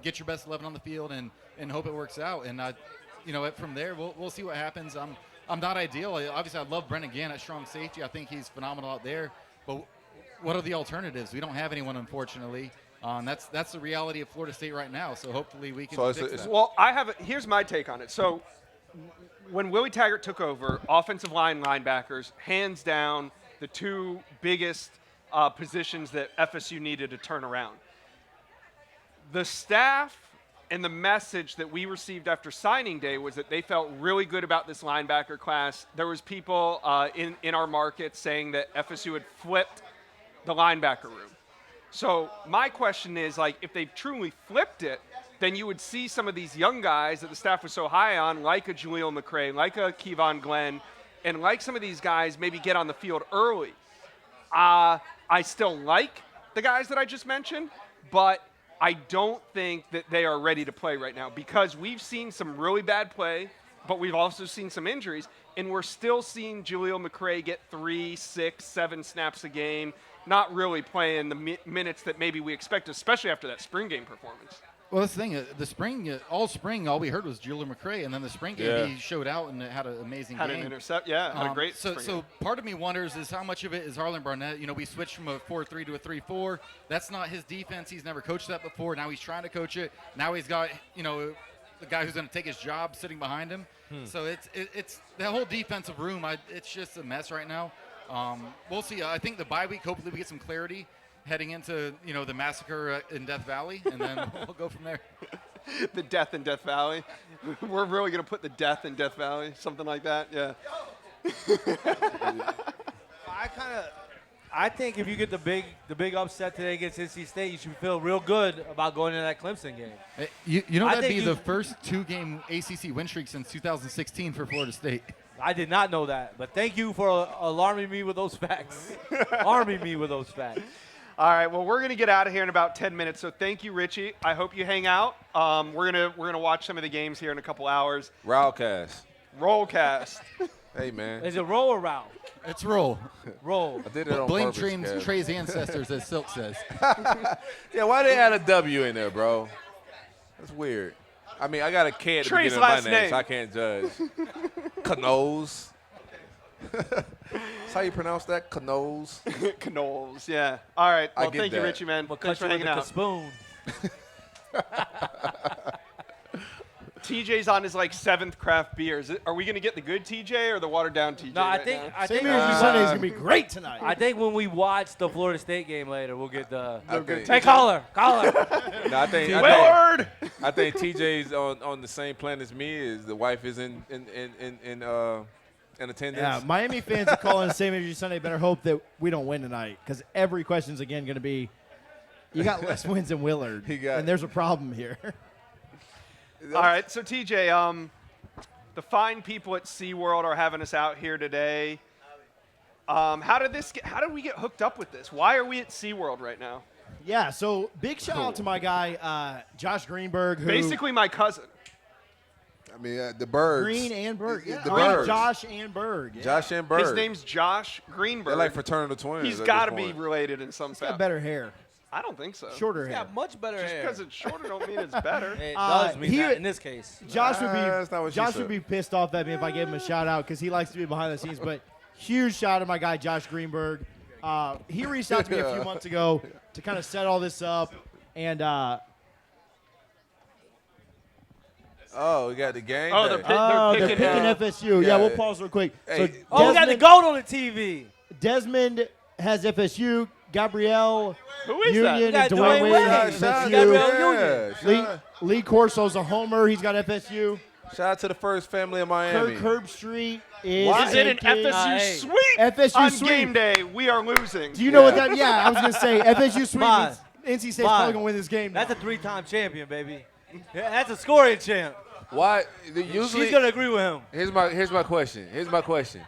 Get your best 11 on the field and hope it works out. And from there we'll see what happens. I'm not ideal. Obviously, I love Brennan Gant at strong safety. I think he's phenomenal out there. But what are the alternatives? We don't have anyone, unfortunately. That's the reality of Florida State right now. So hopefully we can fix that. Well, here's my take on it. So when Willie Taggart took over, offensive line linebackers, hands down, the 2 biggest positions that FSU needed to turn around. The staff and the message that we received after signing day was that they felt really good about this linebacker class. There was people in our market saying that FSU had flipped the linebacker room. So my question is, like, if they truly flipped it, then you would see some of these young guys that the staff was so high on, like a Jaleel McRae, like a Kevon Glenn, and like some of these guys maybe get on the field early. I still like the guys that I just mentioned, but I don't think that they are ready to play right now because we've seen some really bad play, but we've also seen some injuries, and we're still seeing Jaleel McRae get 3, 6, 7 snaps a game, not really playing the minutes that maybe we expect, especially after that spring game performance. Well, that's the thing. The spring, all we heard was Jaleel McRae, and then the spring game he showed out and had an amazing game. Had an intercept, had a great spring game. So part of me wonders is how much of it is Harlan Barnett. We switched from a 4-3 to a 3-4. That's not his defense. He's never coached that before. Now he's trying to coach it. Now he's got, the guy who's going to take his job sitting behind him. So it's that whole defensive room. It's just a mess right now. We'll see. I think the bye week, hopefully we get some clarity heading into, the massacre in Death Valley, and then we'll go from there. The death in Death Valley. We're really going to put the death in Death Valley, something like that, yeah. I think if you get the big upset today against NC State, you should feel real good about going into that Clemson game. That'd be the first 2-game ACC win streak since 2016 for Florida State. I did not know that, but thank you for alarming me with those facts. Arming me with those facts. All right, well, we're going to get out of here in about 10 minutes, so thank you, Richie. I hope you hang out. We're gonna watch some of the games here in a couple hours. Rollcast. Hey, man. Is it roll or row? It's roll. Roll. I did it on Blame purpose, Kev. Trey's ancestors, as Silk says. Yeah, why they add a W in there, bro? That's weird. I mean, I got a K at the Trey's beginning of last my name, name. so I can't judge. Canoles. That's how you pronounce that? Canoles. Canoles, yeah. All right, well, get thank you, that. Richie, man. We'll Thanks cut for you with hanging a out. spoon. TJ's on his 7th craft beer. Are we going to get the good TJ or the watered down TJ? No, I right think now? St. Mary's Sunday is going to be great tonight. I think when we watch the Florida State game later, we'll get the. I think- Hey, caller. No, I think Willard! I think TJ's on the same plan as me. Is the wife is in attendance? Yeah, Miami fans are calling St. Mary's Sunday. Better hope that we don't win tonight because every question's again going to be, you got less wins than Willard, and there's a problem here. All right, so TJ, the fine people at SeaWorld are having us out here today. How did we get hooked up with this? Why are we at SeaWorld right now? Yeah, so big shout out to my guy, Josh Greenberg. Who Basically my cousin. I mean, the birds. Green and Berg. Yeah, The birds. Josh and Berg. Yeah. Josh and Bird. His name's Josh Greenberg. They're like fraternal twins. He's at got to this be point. related in some He's got fashion. better hair. I don't think so. Shorter hair. Yeah, much better Just hair. because it's shorter don't mean it's better. It does mean that in this case. Josh That's not what she Josh said. would be pissed off at me if I gave him a shout out because he likes to be behind the scenes. But huge shout out to my guy Josh Greenberg. He reached out to me a few months ago to kind of set all this up, and Oh, we got the game. Oh, day. they're they're picking picking FSU. Yeah, Yeah. we'll pause real quick. Hey. So Oh, we got the goat on the TV. Desmond has FSU. Gabrielle Who is Union that? We got and Dwayne Dwayne Wade Wade. have Shout out, Gabrielle FSU. Union. Lee Corso's a homer. He's got FSU. Shout out to the first family of Miami. Kirk Herbstreit is Is it an taking- FSU Hey. sweep? FSU On sweep. game day, we are losing. Do you know what that? Yeah, I was gonna say FSU sweep. Bye. means NC State's Bye. probably gonna win this game. That's now. a 3-time champion, baby. Yeah, that's a scoring champ. Why? Usually, She's gonna agree with him. Here's my question.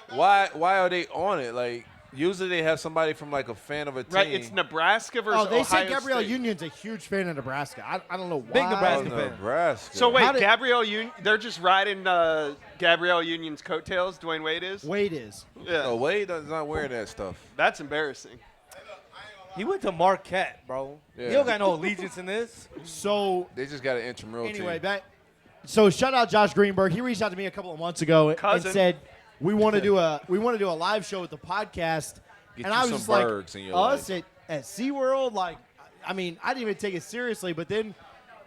Why are they on it? Like usually they have somebody from like a fan of a team. Right, it's Nebraska versus Oh, they Ohio say Gabrielle State. Union's a huge fan of Nebraska. I don't know why. Big Nebraska Oh, fan. Nebraska. So How wait, did- Gabrielle Union, they're just riding Gabrielle Union's coattails, Dwayne Wade is? Wade is. Yeah, No, Wade is not wearing that stuff. that's embarrassing. He went to Marquette, bro. Yeah. He don't got no allegiance in this. So They just got an intramural anyway, team. back. So shout out Josh Greenberg. He reached out to me a couple of months ago Cousin. and said we want to do a live show with the podcast. Get and you I was some just like, Bergs in your us life. at SeaWorld, like, I mean, I didn't even take it seriously, but then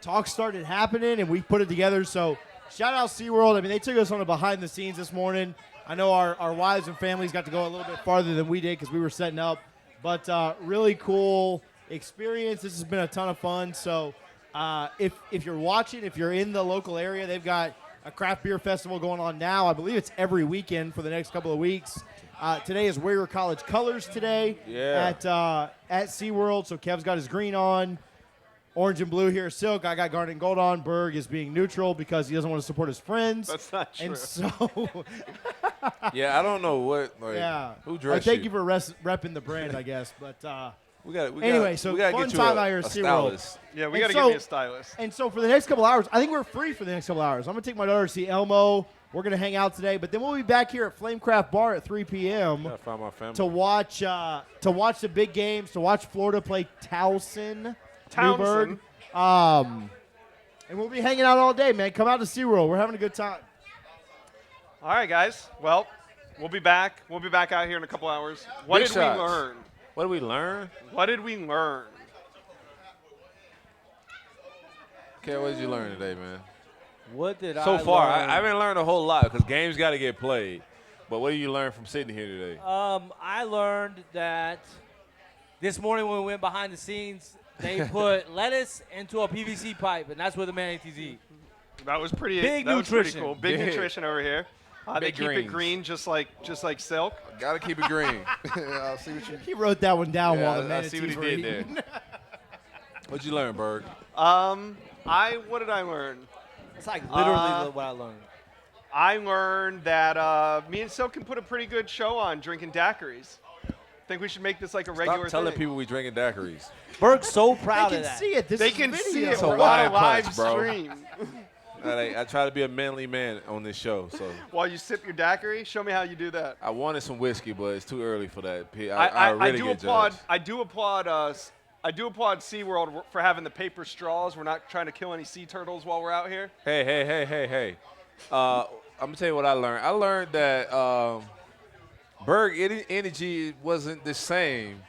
talk started happening and we put it together. So shout out SeaWorld. I mean, they took us on a behind the scenes this morning. I know our wives and families got to go a little bit farther than we did because we were setting up, but really cool experience. This has been a ton of fun. So if you're watching, if you're in the local area, they've got a craft beer festival going on now. I believe it's every weekend for the next couple of weeks. Today is Wear Your College Colors today at SeaWorld. So Kev's got his green on, orange and blue here. Silk, I got garnet and gold on. Berg is being neutral because he doesn't want to support his friends. That's not true. And so, Yeah, I don't know what. Like, yeah. Who dressed Thank you for repping the brand, I guess. But We got. Anyway, so we gotta fun get you time a, out here at a SeaWorld. stylist. Yeah, we And got to so- give me a stylist. And so for the next couple hours, I think we're free for the next couple hours. I'm going to take my daughter to see Elmo. We're going to hang out today, but then we'll be back here at Flamecraft Bar at 3 p.m. Gotta find my family. to watch the big games, to watch Florida play Towson. Townsend. Newburgh. And we'll be hanging out all day, man. Come out to SeaWorld. We're having a good time. All right, guys. Well, we'll be back. We'll be back out here in a couple hours. What Big did shots. we learn? What did we learn? What did we learn? Okay, what did you learn today, man? What did So I far, learn? I haven't learned a whole lot because games got to get played. But what did you learn from sitting here today? I learned that this morning when we went behind the scenes, they put lettuce into a PVC pipe, and that's where the manatees eat. That was pretty. Big that was pretty nutrition. cool. Big Big. nutrition over here. They Big keep it greens. green, just like silk. Got to keep it green. I'll see what you. He wrote that one down while the I see what manatees he were did eating. there. What'd you learn, Berg? What did I learn? It's like literally what I learned. I learned that me and Silk can put a pretty good show on drinking daiquiris. Think we should make this like a regular Stop telling thing. people we drinking daiquiris. Berg's so They proud can of that. see it. This They is can video. see it. It's a We're wine on a live punch, bro. stream. I try to be a manly man on this show, so While you sip your daiquiri, show me how you do that. I wanted some whiskey, but it's too early for that. I really do get applaud. judged. I do applaud us. I do applaud SeaWorld for having the paper straws. We're not trying to kill any sea turtles while we're out here. Hey. I'm gonna tell you what I learned. I learned that Berg energy wasn't the same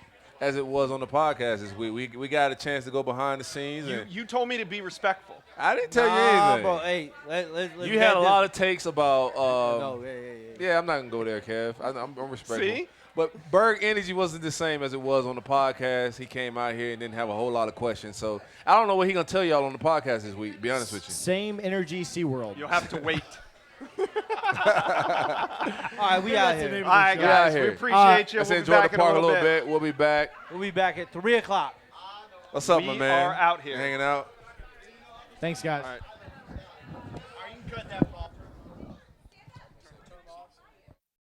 as it was on the podcast this week. We got a chance to go behind the scenes, and You told me to be respectful. I didn't tell you Nah, anything. bro. Hey, let's You had a lot of takes about. No, Yeah, I'm not gonna go there, Kev. I'm respectful. See? But Berg energy wasn't the same as it was on the podcast. He came out here and didn't have a whole lot of questions. So I don't know what he gonna tell y'all on the podcast this week. To be honest with you. Same energy, SeaWorld. You'll have to wait. All right, we out That's the name here. of All right, show. Get out guys. We here. appreciate you. Let's We'll be enjoy back the in a park a little little bit. We'll be back. We'll be back at 3 o'clock. What's up, We my man? are out here. Hanging out. Thanks, guys. All right.